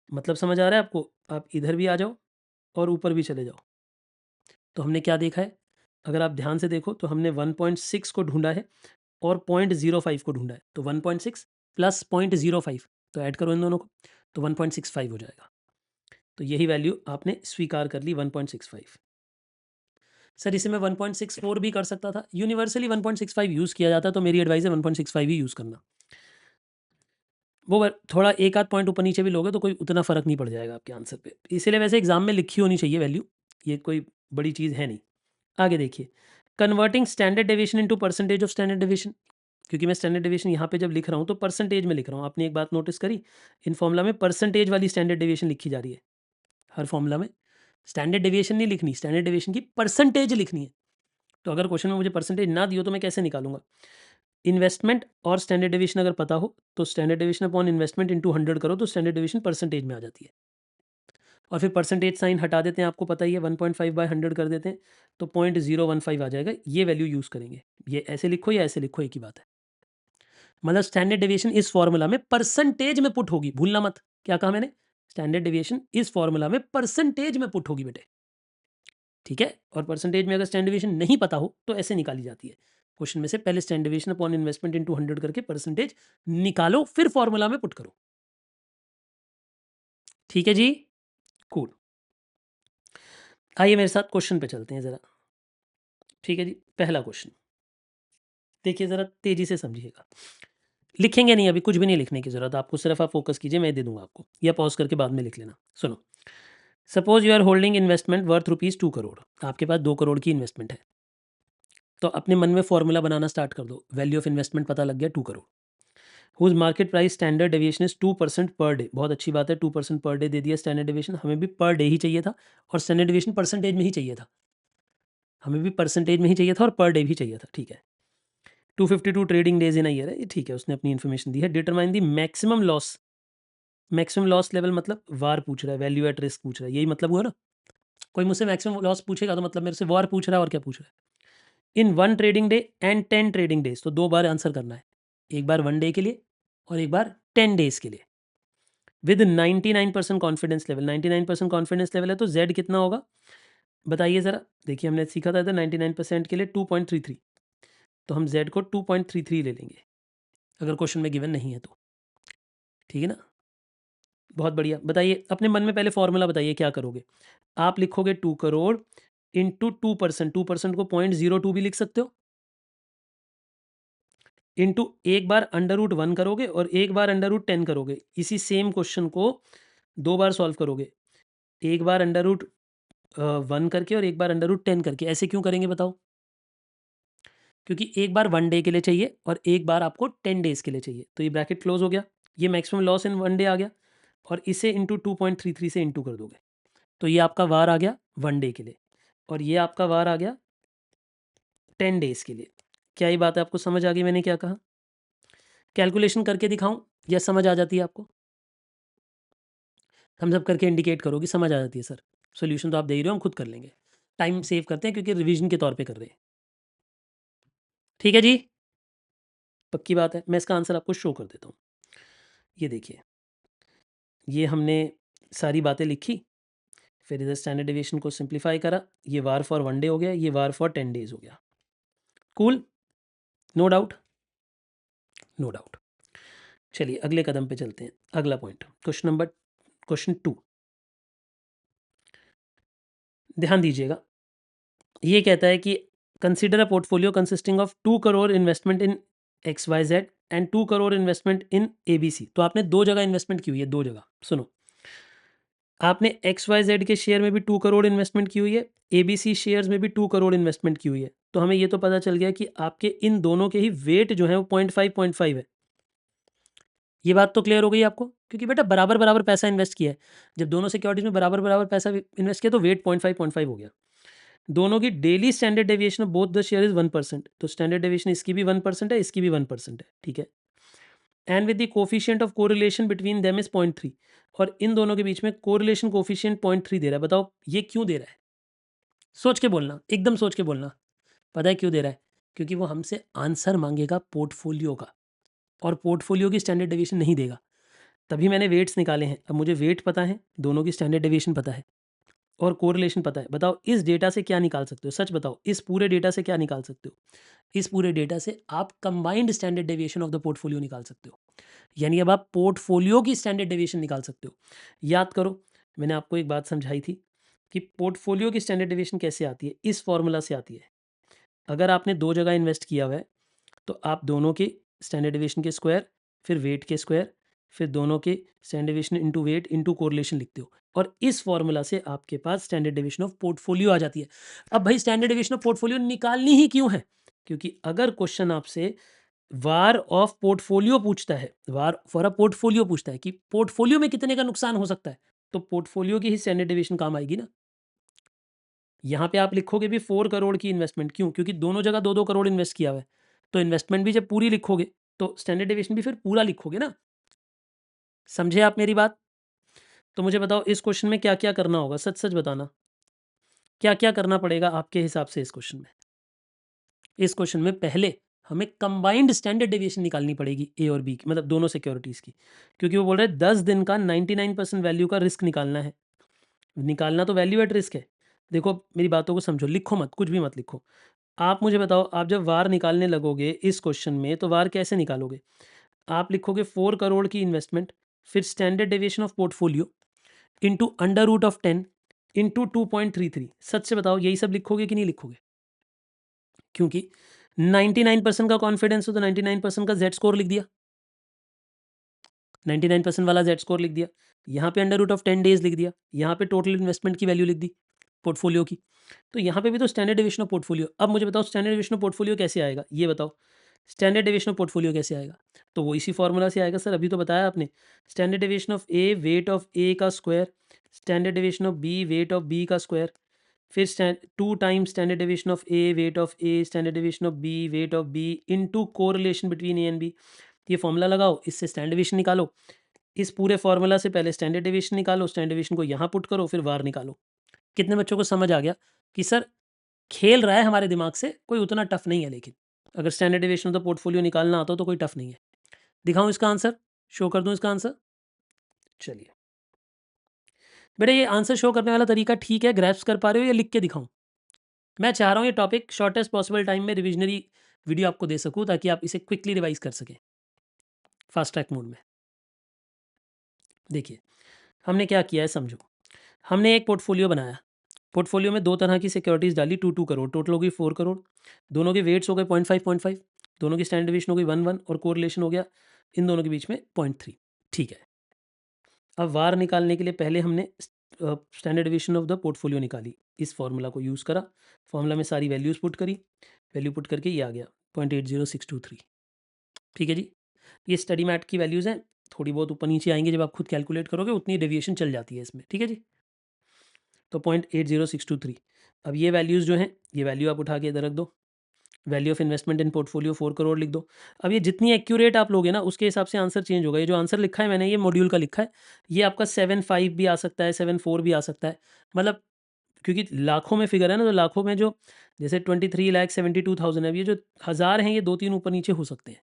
मतलब समझ आ रहा है आपको? आप इधर भी आ जाओ और ऊपर भी चले जाओ। तो हमने क्या देखा है, अगर आप ध्यान से देखो तो हमने 1.6 को ढूंढा है और 0.05 को ढूंढा है, तो 1.6 प्लस 0.05, तो ऐड करो इन दोनों को, तो 1.65 हो जाएगा। तो यही वैल्यू आपने स्वीकार कर ली, 1.65। सर इसे मैं 1.64 भी कर सकता था, यूनिवर्सली 1.65 यूज़ किया जाता है, तो मेरी एडवाइस है 1.65 ही यूज़ करना। वो थोड़ा एक आध पॉइंट ऊपर नीचे भी लोगे तो कोई उतना फ़र्क नहीं पड़ जाएगा आपके आंसर पे, इसीलिए वैसे एग्जाम में लिखी होनी चाहिए वैल्यू, ये कोई बड़ी चीज़ है नहीं। आगे देखिए, converting standard deviation into percentage of standard deviation, क्योंकि मैं स्टैंडर्ड डेविएशन यहाँ पे जब लिख रहा हूँ तो परसेंटेज में लिख रहा हूँ। आपने एक बात नोटिस करी, इन फॉर्मूला में परसेंटेज वाली स्टैंडर्ड डेविएशन लिखी जा रही है, हर फॉर्मूला में स्टैंडर्ड डेविएशन नहीं लिखनी, स्टैंडर्ड डेविएशन की परसेंटेज लिखनी है। तो अगर क्वेश्चन में मुझे परसेंटेज ना दियो तो मैं कैसे निकालूंगा? इन्वेस्टमेंट और स्टैंडर्ड डेविएशन अगर पता हो तो standard deviation upon investment into 100 करो तो स्टैंडर्ड डेविएशन परसेंटेज में आ जाती है, और फिर परसेंटेज साइन हटा देते हैं, आपको पता ही है 1.5 बाय 100 कर देते हैं, तो 0.015 आ जाएगा, ये वैल्यू यूज़ करेंगे। ये ऐसे लिखो या ऐसे लिखो, एक ही बात है। मतलब स्टैंडर्ड डेविएशन इस फॉर्मूला में परसेंटेज में पुट होगी, भूलना मत। क्या कहा मैंने? स्टैंडर्ड डेविएशन इस फॉर्मूला में परसेंटेज में पुट होगी बेटे, ठीक है। और परसेंटेज में अगर स्टैंडर्ड डेविएशन नहीं पता हो तो ऐसे निकाली जाती है क्वेश्चन में से, पहले standard deviation upon investment into 100 करके परसेंटेज निकालो, फिर फॉर्मूला में पुट करो। ठीक है जी, कूल। आइए मेरे साथ क्वेश्चन पे चलते हैं जरा। ठीक है जी, पहला क्वेश्चन देखिए, जरा तेजी से समझिएगा। लिखेंगे नहीं, अभी कुछ भी नहीं लिखने की जरूरत आपको, सिर्फ आप फोकस कीजिए, मैं दे दूंगा आपको, या पॉज करके बाद में लिख लेना। सुनो, suppose you are holding investment worth ₹2 crore, आपके पास 2 करोड़ की इन्वेस्टमेंट है। तो अपने मन में फॉर्मूला बनाना स्टार्ट कर दो, वैल्यू ऑफ इन्वेस्टमेंट पता लग गया 2 crore, whose market price standard deviation is 2% per day. बहुत अच्छी बात है, 2% पर डे दे दिया स्टैंडर्ड डेविएशन, हमें भी पर डे ही चाहिए था, और स्टैंडर्ड डेविएशन परसेंटेज में ही चाहिए था, हमें भी परसेंटेज में ही चाहिए था और पर डे भी चाहिए था। ठीक है, 252 trading days in a year है, ठीक है, उसने अपनी इन्फॉर्मेशन दी है। Determine the maximum loss, maximum loss level मतलब वार पूछ रहा है, वैल्यू एट रिस्क पूछ रहा है, यही मतलब हुआ ना। कोई मुझसे मैक्सिमम लॉस पूछेगा तो मतलब मेरे से वार पूछ रहा है, और क्या पूछ रहा है। इन 1 trading day and 10 trading days, तो 2 बार आंसर करना है, एक बार 1 डे के लिए और एक बार 10 डेज के लिए with 99% confidence level. 99% confidence level है तो z कितना होगा बताइए ज़रा। देखिए हमने सीखा था 99% के लिए 2.33, तो हम z को 2.33 ले लेंगे अगर क्वेश्चन में गिवन नहीं है तो। ठीक है ना, बहुत बढ़िया। बताइए अपने मन में पहले फॉर्मूला बताइए क्या करोगे। आप लिखोगे 2 करोड़ इंटू 2%, 2% को 0.02 भी लिख सकते हो, इंटू एक बार अंडर रूट 1 करोगे और एक बार अंडर रूट 10 करोगे। इसी सेम क्वेश्चन को 2 बार सॉल्व करोगे, एक बार अंडर रूट 1 करके और एक बार अंडर रूट 10 करके। ऐसे क्यों करेंगे बताओ? क्योंकि एक बार 1 डे के लिए चाहिए और एक बार आपको 10 डेज़ के लिए चाहिए। तो ये ब्रैकेट क्लोज़ हो गया, ये मैक्सिमम लॉस इन 1 डे आ गया और इसे इंटू 2.33 से इंटू कर दोगे। तो ये आपका वार आ गया 1 डे के लिए और ये आपका वार आ गया 10 डेज़ के लिए। क्या ये बात आपको समझ आ गई मैंने क्या कहा? कैलकुलेशन करके दिखाऊं या समझ आ जाती है आपको? हम सब करके इंडिकेट करो कि समझ आ जाती है सर। सॉल्यूशन तो आप दे ही रहे हो, हम खुद कर लेंगे। टाइम सेव करते हैं क्योंकि रिवीजन के तौर पे कर रहे हैं। ठीक है जी, पक्की बात है। मैं इसका आंसर आपको शो कर देता हूँ। ये देखिए, ये हमने सारी बातें लिखी, फिर इधर स्टैंडर्ड डेविएशन को सिंप्लीफाई करा। ये वार फॉर 1 डे हो गया, ये वार फॉर 10 डेज़ हो गया। Cool, no doubt, no doubt. चलिए अगले कदम पे चलते हैं। अगला पॉइंट, क्वेश्चन 2, ध्यान दीजिएगा। ये कहता है कि consider a portfolio consisting of 2 crore investment in XYZ and 2 crore investment in ABC। तो आपने 2 जगह इन्वेस्टमेंट की हुई है, 2 जगह। सुनो, आपने XYZ के शेयर में भी 2 करोड़ इन्वेस्टमेंट की हुई है, ABC शेयर्स में भी 2 करोड़ इन्वेस्टमेंट की हुई है। तो हमें ये तो पता चल गया कि आपके इन दोनों के ही वेट जो है वो 0.5 है। ये बात तो क्लियर हो गई आपको? क्योंकि बेटा बराबर बराबर पैसा इन्वेस्ट किया है। जब दोनों सिक्योरिटीज में बराबर बराबर पैसा इन्वेस्ट किया तो वेट 0.5 हो गया। दोनों की daily standard deviation of both the share is 1%। तो स्टैंडर्ड डेविएशन इसकी भी 1% है, इसकी भी 1% है। ठीक है, and with the coefficient of correlation between them is 0.3। और इन दोनों के बीच में कोरिलेशन कोफिशिएंट 0.3 दे रहा है। बताओ ये क्यों दे रहा है? सोच के बोलना, एकदम सोच के बोलना। पता है क्यों दे रहा है? क्योंकि वो हमसे आंसर मांगेगा पोर्टफोलियो का, और पोर्टफोलियो की स्टैंडर्ड डेविएशन नहीं देगा। तभी मैंने वेट्स निकाले हैं। अब मुझे वेट पता है, दोनों की स्टैंडर्ड डेविएशन पता है और कोरिलेशन पता है। बताओ इस डेटा से क्या निकाल सकते हो? सच बताओ, इस पूरे डेटा से क्या निकाल सकते हो? इस पूरे डेटा से आप combined standard deviation of the portfolio निकाल सकते हो। यानी अब आप पोर्टफोलियो की स्टैंडर्ड डेविएशन निकाल सकते हो। याद करो, मैंने आपको एक बात समझाई थी कि पोर्टफोलियो की स्टैंडर्ड डेविएशन कैसे आती है? इस फॉर्मूला से आती है। अगर आपने 2 जगह इन्वेस्ट किया हुआ है तो आप दोनों के स्टैंडर्ड डेविएशन के स्क्वायर, फिर वेट के स्क्वायर, फिर दोनों के standard deviation into weight into correlation लिखते हो और इस फॉर्मूला से आपके पास स्टैंडर्ड डेविएशन ऑफ पोर्टफोलियो आ जाती है। अब भाई स्टैंडर्ड डेविएशन ऑफ पोर्टफोलियो निकालनी ही क्यों है? क्योंकि अगर क्वेश्चन आपसे वार ऑफ पोर्टफोलियो पूछता है, वार फॉर अ पोर्टफोलियो पूछता है कि पोर्टफोलियो में कितने का नुकसान हो सकता है, तो पोर्टफोलियो की ही स्टैंडर्ड डेविएशन काम आएगी ना। यहाँ पे आप लिखोगे भी 4 करोड़ की इन्वेस्टमेंट, क्यों? क्योंकि दोनों जगह 2-2 करोड़ इन्वेस्ट किया हुआ है। तो इन्वेस्टमेंट भी जब पूरी लिखोगे तो स्टैंडर्ड डेविएशन भी फिर पूरा लिखोगे ना। समझे आप मेरी बात? तो मुझे बताओ इस क्वेश्चन में क्या-क्या करना होगा? सच-सच बताना। क्या-क्या करना पड़ेगा आपके हिसाब से इस क्वेश्चन में? इस क्वेश्चन में पहले हमें कंबाइंड स्टैंडर्ड डेविएशन निकालनी पड़ेगी ए और बी की, मतलब दोनों सिक्योरिटीज़ की। क्योंकि वो बोल रहे हैं 10 दिन का 99% वैल्यू का रिस्क निकालना है। निकालना तो वैल्यू एट रिस्क है। देखो मेरी बातों को समझो, लिखो मत, कुछ भी मत लिखो। आप मुझे बताओ, आप जब वार निकालने लगोगे इस क्वेश्चन में तो वार कैसे निकालोगे? आप लिखोगे 4 करोड़ की इन्वेस्टमेंट, फिर standard deviation of portfolio into under root of 10 into 2.33। सच से बताओ यही सब लिखोगे कि नहीं लिखोगे? क्योंकि 99% का कॉन्फिडेंस हो तो 99% का जेड स्कोर लिख दिया, 99% वाला जेड स्कोर लिख दिया, यहाँ पे अंडर रूट ऑफ 10 डेज लिख दिया, यहाँ पे टोटल इन्वेस्टमेंट की वैल्यू लिख दी पोर्टफोलियो की। तो यहाँ पे भी तो स्टैंडर्ड डेविएशन ऑफ पोर्टफोलियो। अब मुझे बताओ स्टैंडर्ड डेविएशन ऑफ पोर्टफोलियो कैसे आएगा? ये बताओ स्टैंडर्ड डेविएशन ऑफ पोर्टफोलियो कैसे आएगा? तो वो इसी फॉर्मूला से आएगा सर, अभी तो बताया आपने। Standard deviation of A weight of A का square, standard deviation of B weight of B का स्क्वायर, फिर 2 times standard deviation of A weight of A standard deviation of B weight of B into correlation between A and B. ये फॉर्मूला लगाओ, इससे स्टैंडर्ड डेविएशन निकालो। इस पूरे फॉर्मूला से पहले स्टैंडर्ड डेविएशन निकालो, स्टैंडर्ड डेविएशन को यहाँ पुट करो, फिर वार निकालो। कितने बच्चों को समझ आ गया कि सर खेल रहा है हमारे दिमाग से, कोई उतना टफ नहीं है। लेकिन अगर standard deviation of the portfolio निकालना आता हो तो कोई टफ नहीं है। दिखाऊं इसका आंसर? शो कर दूं इसका आंसर? चलिए बेटा, ये आंसर शो करने वाला तरीका ठीक है, ग्रैस्प कर पा रहे हो या लिख के दिखाऊं? मैं चाह रहा हूं ये टॉपिक शॉर्टेस्ट पॉसिबल टाइम में रिविजनरी वीडियो आपको दे सकूं ताकि आप इसे क्विकली रिवाइज कर सकें फास्ट ट्रैक मोड में। देखिए हमने क्या किया है समझो। हमने एक पोर्टफोलियो बनाया। पोर्टफोलियो में दो तरह की सिक्योरिटीज़ डाली, 2-2 करोड़, टोटल हो गई 4 करोड़। दोनों के वेट्स हो गए 0.5, दोनों की स्टैंडर्ड डेविएशन हो गई 1-1 और कोरिलेशन हो गया इन दोनों के बीच में 0.3। ठीक है। अब वार निकालने के लिए पहले हमने standard deviation of the portfolio निकाली। इस फॉर्मूला को यूज़ करा, फॉर्मूला में सारी वैल्यूज़ पुट करी, वैल्यू पुट करके ये आ गया 0.80623। ठीक है जी। ये स्टडी मैट की वैल्यूज़ हैं, थोड़ी बहुत ऊपर नीचे आएंगे, जब आप खुद कैलकुलेट करोगे उतनी डेविएशन चल जाती है इसमें। ठीक है जी। तो 0.80623। अब ये वैल्यूज़ जो हैं, ये वैल्यू आप उठा के इधर रख दो। Value of investment in portfolio 4 crore लिख दो। अब ये जितनी एक्यूरेट आप लोगे ना उसके हिसाब से आंसर चेंज होगा। ये जो आंसर लिखा है मैंने, ये मॉड्यूल का लिखा है, ये आपका 7.5 भी आ सकता है, 7.4 भी आ सकता है। मतलब क्योंकि लाखों में फिगर है ना, तो लाखों में जो जैसे 23,72,000 है, अब ये जो हज़ार हैं ये 2-3 ऊपर नीचे हो सकते हैं,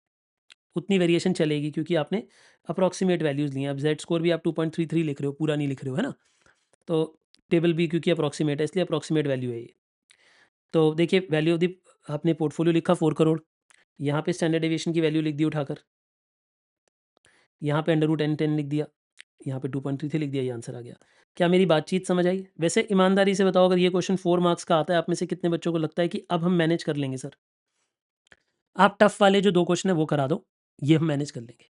उतनी वेरिएशन चलेगी क्योंकि आपने अप्रॉक्सीमेट वैल्यूज़ ली हैं। अब जेड स्कोर भी आप 2.33 लिख रहे हो, पूरा नहीं लिख रहे हो, है ना? तो टेबल भी क्योंकि अप्रॉक्सीमेट है इसलिए अप्रॉक्सीमेट वैल्यू है ये। तो देखिए वैल्यू ऑफ द आपने पोर्टफोलियो लिखा 4 करोड़, यहाँ पे स्टैंडर्ड डेविएशन की वैल्यू लिख दी उठाकर, यहाँ पे अंडर रूट n10 लिख दिया, यहाँ पे 2.33 लिख दिया, ये आंसर आ गया। क्या मेरी बातचीत समझ आई? वैसे ईमानदारी से बताओ, अगर ये क्वेश्चन 4 मार्क्स का आता है, आप में से कितने बच्चों को लगता है कि अब हम मैनेज कर लेंगे सर? आप टफ वाले जो 2 क्वेश्चन है वो करा दो, ये हम मैनेज कर लेंगे।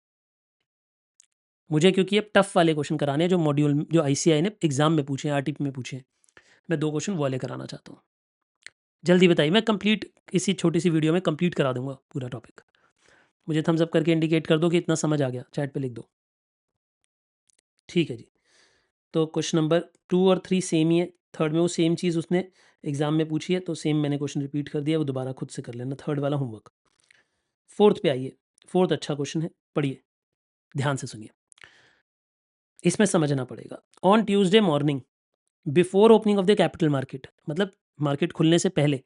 मुझे क्योंकि अब टफ वाले क्वेश्चन कराने हैं जो मॉड्यूल जो आईसीएआई ने एग्जाम में पूछे हैं, आरटीपी में पूछे हैं, मैं 2 क्वेश्चन वो वाले कराना चाहता हूँ। जल्दी बताइए, मैं कंप्लीट इसी छोटी सी वीडियो में कंप्लीट करा दूंगा पूरा टॉपिक। मुझे थम्स अप करके इंडिकेट कर दो कि इतना समझ आ गया, चैट पे लिख दो। ठीक है जी। तो क्वेश्चन नंबर 2 और 3 सेम ही है, थर्ड में वो सेम चीज़ उसने एग्जाम में पूछी है, तो सेम मैंने क्वेश्चन रिपीट कर दिया, वो दोबारा खुद से कर लेना, थर्ड वाला होमवर्क। फोर्थ पे आइए, फोर्थ अच्छा क्वेश्चन है, पढ़िए, ध्यान से सुनिए, इसमें समझना पड़ेगा। On Tuesday morning before opening of the capital market, मतलब मार्केट खुलने से पहले,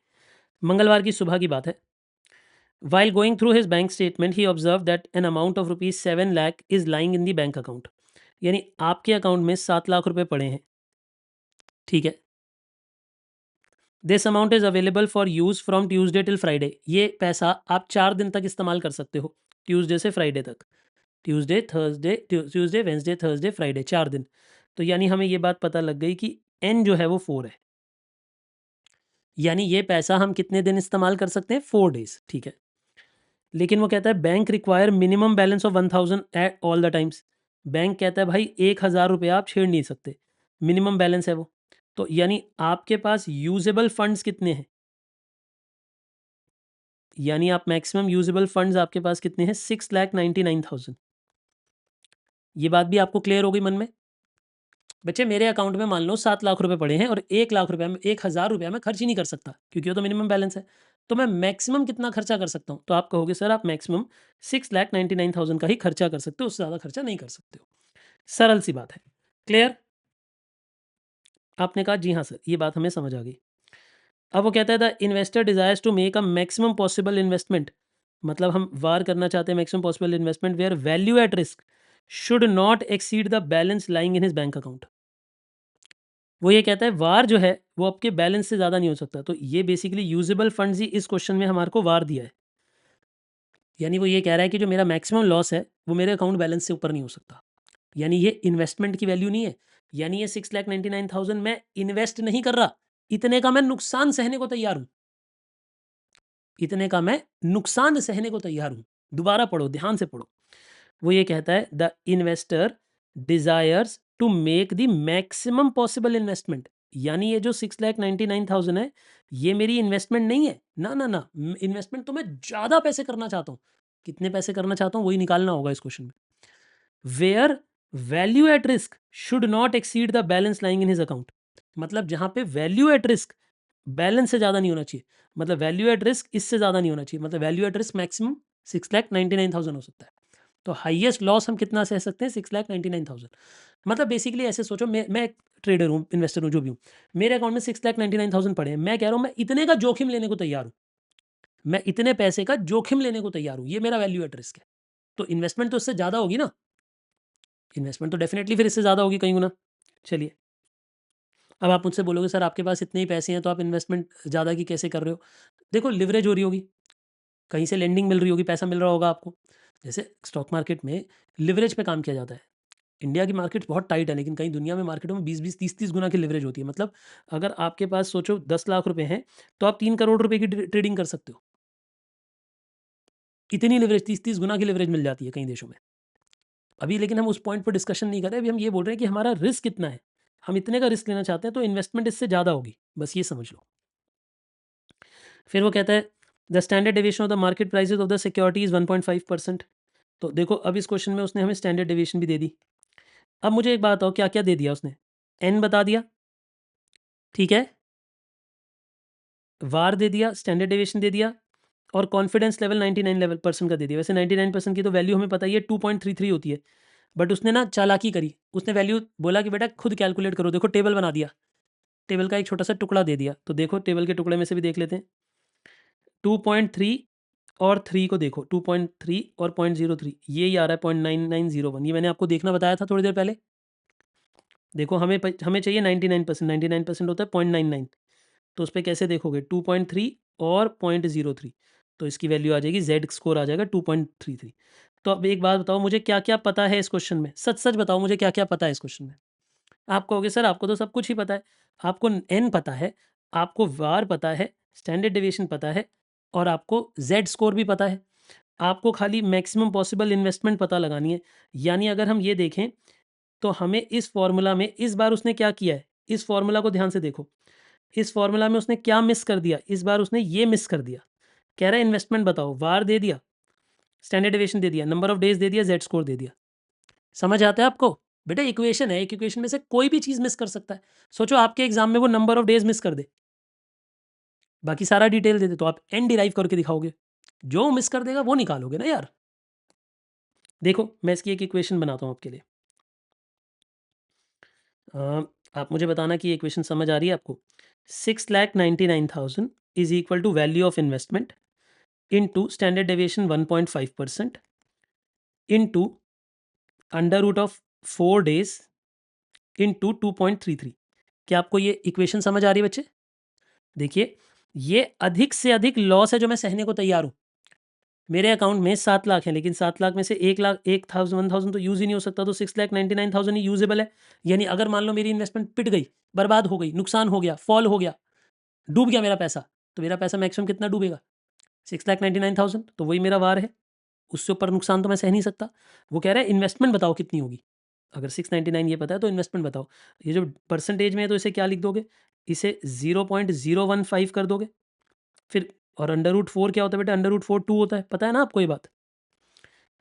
मंगलवार की सुबह की बात है। While going through his bank statement, he observed that an amount of rupees 7 lakh is lying in the bank account. यानी आपके अकाउंट में 7 लाख रुपए पड़े हैं। ठीक है। This amount is available for use from Tuesday till Friday. ये पैसा आप 4 दिन तक इस्तेमाल कर सकते हो, ट्यूसडे से फ्राइडे तक। ट्यूसडे वेंसडे थर्सडे फ्राइडे, 4 दिन। तो यानी हमें ये बात पता लग गई कि एन जो है वो 4 है, यानी ये पैसा हम कितने दिन इस्तेमाल कर सकते हैं? 4 डेज। ठीक है। लेकिन वो कहता है bank require minimum balance of 1000 at all the times. Bank कहता है भाई 1000 रुपया आप छेड़ नहीं सकते, मिनिमम बैलेंस है वो। तो यानी आपके पास यूजेबल फंड्स कितने हैं? यानी आप मैक्सिमम यूजेबल फंड्स आपके पास कितने हैं? 6,99,000। ये बात भी आपको क्लियर हो गई मन में? बच्चे मेरे अकाउंट में मान लो 7 लाख रुपए पड़े हैं और 1 लाख रुपया में 1000 रुपया मैं खर्च ही नहीं कर सकता क्योंकि वो तो मिनिमम बैलेंस है। तो मैं मैक्सिमम कितना खर्चा कर सकता हूँ? तो आप कहोगे सर आप मैक्सिमम 6,99,000 का ही खर्चा कर सकते हो, उससे ज़्यादा खर्चा नहीं कर सकते हो। सरल सी बात है। क्लियर? आपने कहा जी हाँ सर, ये बात हमें समझ आ गई। अब वो कहता है the investor desires to make a maximum possible investment, मतलब हम वार करना चाहते हैं maximum possible investment where value at risk should not exceed the balance lying in his bank account. वो ये कहता है वार जो है वो आपके बैलेंस से ज़्यादा नहीं हो सकता। तो ये बेसिकली यूजेबल फंड्स ही इस क्वेश्चन में हमारे को वार दिया है। यानी वो ये कह रहा है कि जो मेरा मैक्सिमम लॉस है वो मेरे अकाउंट बैलेंस से ऊपर नहीं हो सकता। यानी ये इन्वेस्टमेंट की वैल्यू नहीं है, यानी ये 6,99,000 मैं इन्वेस्ट नहीं कर रहा, इतने का मैं नुकसान सहने को तैयार हूं, इतने का मैं नुकसान सहने को तैयार हूं। दोबारा पढ़ो, ध्यान से पढ़ो। वो ये कहता है the investor desires to make the maximum possible investment, यानी ये जो 6,99,000 है ये मेरी इन्वेस्टमेंट नहीं है, ना ना ना, इन्वेस्टमेंट तो मैं ज्यादा पैसे करना चाहता हूं। कितने पैसे करना चाहता हूं वही निकालना होगा इस क्वेश्चन में। Where value at risk should not exceed the balance lying in his account, मतलब जहां पे वैल्यू एट रिस्क बैलेंस से ज्यादा नहीं होना चाहिए, मतलब वैल्यू एट रिस्क इससे ज्यादा नहीं होना चाहिए, मतलब वैल्यू एट रिस्क मैक्सिमम 6,99,000 हो सकता है। तो हाईएस्ट लॉस हम कितना सह सकते हैं? 6,99,000। मतलब बेसिकली ऐसे सोचो, मैं एक ट्रेडर हूँ, इन्वेस्टर हूँ, जो भी हूँ, मेरे अकाउंट में 6,99,000 पड़े हैं, मैं कह रहा हूँ मैं इतने का जोखिम लेने को तैयार हूँ, मैं इतने पैसे का जोखिम लेने को तैयार हूँ, ये मेरा वैल्यू एट रिस्क है। तो इन्वेस्टमेंट तो उससे ज्यादा होगी ना, इन्वेस्टमेंट तो डेफिनेटली फिर इससे ज़्यादा होगी कई गुना। चलिए, अब आप मुझसे बोलोगे सर आपके पास इतने ही पैसे हैं तो आप इन्वेस्टमेंट ज़्यादा की कैसे कर रहे हो? देखो लिवरेज हो रही होगी, कहीं से लेंडिंग मिल रही होगी, पैसा मिल रहा होगा आपको। जैसे स्टॉक मार्केट में लिवरेज पे काम किया जाता है। इंडिया की मार्केट बहुत टाइट है, लेकिन कहीं दुनिया में मार्केटों में 20-20, 30-30 गुना की लिवरेज होती है। मतलब अगर आपके पास सोचो 10 लाख रुपए हैं, तो आप 3 करोड़ रुपए की ट्रेडिंग कर सकते हो। इतनी लिवरेज 30-30 गुना की लिवरेज मिल जाती है कई देशों में। अभी लेकिन हम उस पॉइंट पर डिस्कशन नहीं कर रहे, अभी हम ये बोल रहे हैं कि हमारा रिस्क कितना है। हम इतने का रिस्क लेना चाहते हैं तो इन्वेस्टमेंट इससे ज़्यादा होगी, बस ये समझ लो। फिर वो कहता है the standard deviation of the market prices of the securities 1.5%। तो देखो अब इस क्वेश्चन में उसने हमें स्टैंडर्ड डेविएशन भी दे दी। अब मुझे एक बात बताओ क्या क्या दे दिया उसने? एन बता दिया, ठीक है, वार दे दिया, स्टैंडर्ड डेविएशन दे दिया और कॉन्फिडेंस लेवल 99 लेवल परसेंट का दे दिया। वैसे 99% की तो वैल्यू हमें पता ही है 2.33 होती है, बट उसने ना चालाकी करी, उसने वैल्यू बोला कि बेटा खुद कैलकुलेट करो। देखो टेबल बना दिया, टेबल का एक छोटा सा टुकड़ा दे दिया। तो देखो टेबल के टुकड़े में से भी देख लेते हैं। 2.3 और 3 को देखो, 2.3 और 0.03 ये ही आ रहा है 0.9901। ये मैंने आपको देखना बताया था थोड़ी देर पहले। देखो हमें चाहिए 99%, 99% होता है 0.99। तो उस पे कैसे देखोगे? 2.3 और 0.03, तो इसकी वैल्यू आ जाएगी, जेड स्कोर आ जाएगा 2.33। तो अब एक बात बताओ मुझे क्या-क्या पता है इस क्वेश्चन में? सच-सच बताओ मुझे क्या-क्या पता है इस क्वेश्चन में? आप कहोगे सर आपको तो सब कुछ ही पता है। आपको एन पता है, आपको वार पता है, स्टैंडर्ड डेविएशन पता है और आपको जेड स्कोर भी पता है। आपको खाली मैक्सिमम पॉसिबल इन्वेस्टमेंट पता लगानी है। यानी अगर हम ये देखें तो हमें इस फ़ॉर्मूला में इस बार उसने क्या किया है? इस फ़ॉर्मूला को ध्यान से देखो। इस फ़ॉर्मूला में उसने क्या मिस कर दिया? इस बार उसने ये मिस कर दिया। कह रहा है इन्वेस्टमेंट बताओ, वार दे दिया, स्टैंडर्ड डेविएशन दे दिया, नंबर ऑफ डेज़ दे दिया, जेड स्कोर दे दिया। समझ आता है आपको? बेटा इक्वेशन है, एक इक्वेशन में से कोई भी चीज़ मिस कर सकता है। सोचो आपके एग्ज़ाम में वो नंबर ऑफ डेज़ मिस कर दे, बाकी सारा डिटेल दे दे, तो आप एन डिराइव करके दिखाओगे। जो मिस कर देगा वो निकालोगे ना यार। देखो मैं इसकी एक इक्वेशन बनाता हूँ आपके लिए। आप मुझे बताना कि ये इक्वेशन समझ आ रही है आपको? 6,99,000 is equal to value of investment into standard deviation 1.5% into under root of 4 days into 2.33। क्या आपको ये इक्वेशन समझ आ रही है बच्चे? देखिए, ये अधिक से अधिक लॉस है जो मैं सहने को तैयार हूँ। मेरे अकाउंट में 7 लाख है, लेकिन 7 लाख में से 1 लाख 1,000 तो यूज़ ही नहीं हो सकता, तो 6,99,000 ही यूज़ेबल है। यानी अगर मान लो मेरी इन्वेस्टमेंट पिट गई, बर्बाद हो गई, नुकसान हो गया, फॉल हो गया, डूब गया मेरा पैसा, तो मेरा पैसा मैक्सिमम कितना डूबेगा? 6,99,000, तो वही मेरा वार है। उससे ऊपर नुकसान तो मैं सह नहीं सकता। वो कह रहा है इन्वेस्टमेंट बताओ कितनी होगी? अगर 699 ये पता है तो इन्वेस्टमेंट बताओ। ये जो परसेंटेज में है तो इसे क्या लिख दोगे? इसे 0.015 कर दोगे। फिर और अंडर रूट 4 क्या होता है बेटा? अंडर रूट 4 2 होता है, पता है ना आपको ये बात?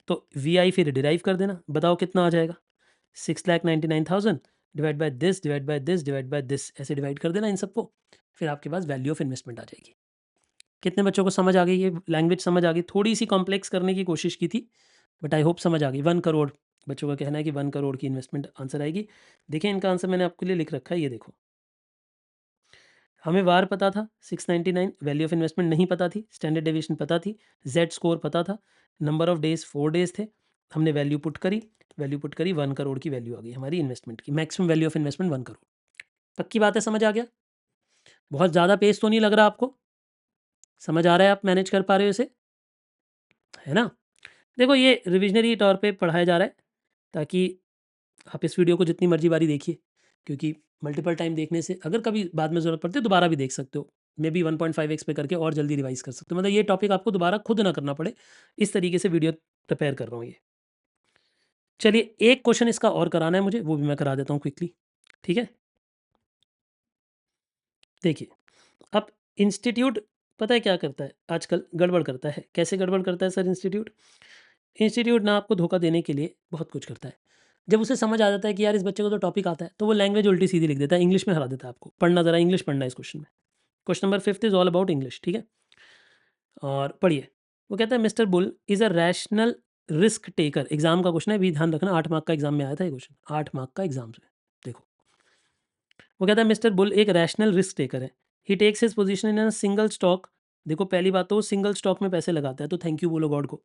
तो वीआई फिर डिराइव कर देना, बताओ कितना आ जाएगा? 6,99,000 divide by this, divide by this, divide by this, ऐसे डिवाइड कर देना इन सबको। फिर आपके पास वैल्यू ऑफ इन्वेस्टमेंट आ जाएगी। कितने बच्चों को समझ आ गई? ये लैंग्वेज समझ आ गई? थोड़ी सी कॉम्प्लेक्स करने की कोशिश की थी, बट आई होप समझ आ गई। 1 करोड़ बच्चों का कहना है कि 1 करोड़ की इन्वेस्टमेंट आंसर आएगी। देखिए इनका आंसर मैंने आपके लिए लिख रखा है, ये देखो। हमें वार पता था 699, वैल्यू ऑफ इन्वेस्टमेंट नहीं पता थी, स्टैंडर्ड डेविएशन पता थी, जेड स्कोर पता था, नंबर ऑफ डेज़ 4 डेज़ थे। हमने वैल्यू पुट करी 1 करोड़ की वैल्यू आ गई हमारी इन्वेस्टमेंट की। Maximum value of investment 1 crore. पक्की बात है, समझ आ गया? बहुत ज़्यादा पेज तो नहीं लग रहा आपको? समझ आ रहा है, आप मैनेज कर पा रहे हो इसे? है ना? देखो ये रिविजनरी तौर पे पढ़ाया जा रहा है, ताकि आप इस वीडियो को जितनी मर्जी बारी देखिए, क्योंकि मल्टीपल टाइम देखने से अगर कभी बाद में ज़रूरत पड़ती है दोबारा भी देख सकते हो। मे बी 1.5x पे करके और जल्दी रिवाइज़ कर सकते हो। मतलब ये टॉपिक आपको दोबारा खुद ना करना पड़े, इस तरीके से वीडियो प्रिपेयर कर रहा हूँ ये। चलिए एक क्वेश्चन इसका और कराना है मुझे, वो भी मैं करा देता हूँ क्विकली, ठीक है? देखिए, अब इंस्टीट्यूट पता है क्या करता है? आजकल गड़बड़ करता है। कैसे गड़बड़ करता है सर इंस्टीट्यूट? इंस्टीट्यूट ना आपको धोखा देने के लिए बहुत कुछ करता है। जब उसे समझ आ जाता है कि यार इस बच्चे को तो टॉपिक आता है, तो वो लैंग्वेज उल्टी-सीधी लिख देता है, इंग्लिश में हरा देता है आपको। पढ़ना ज़रा इंग्लिश पढ़ना है इस क्वेश्चन में। Question number 5th is all about English, ठीक है? और पढ़िए, वो कहता है mister bull is a rational risk taker. Exam का क्वेश्चन है, अभी ध्यान रखना 8 मार्क का एग्ज़ाम में आया था ये क्वेश्चन, 8 मार्क का एग्ज़ाम से। देखो, वो कहता है मिस्टर बुल एक रैशनल रिस्क टेकर है। He takes his position in a single stock. देखो पहली बात तो वो सिंगल स्टॉक में पैसे लगाता है, तो थैंक यू बोलो गॉड को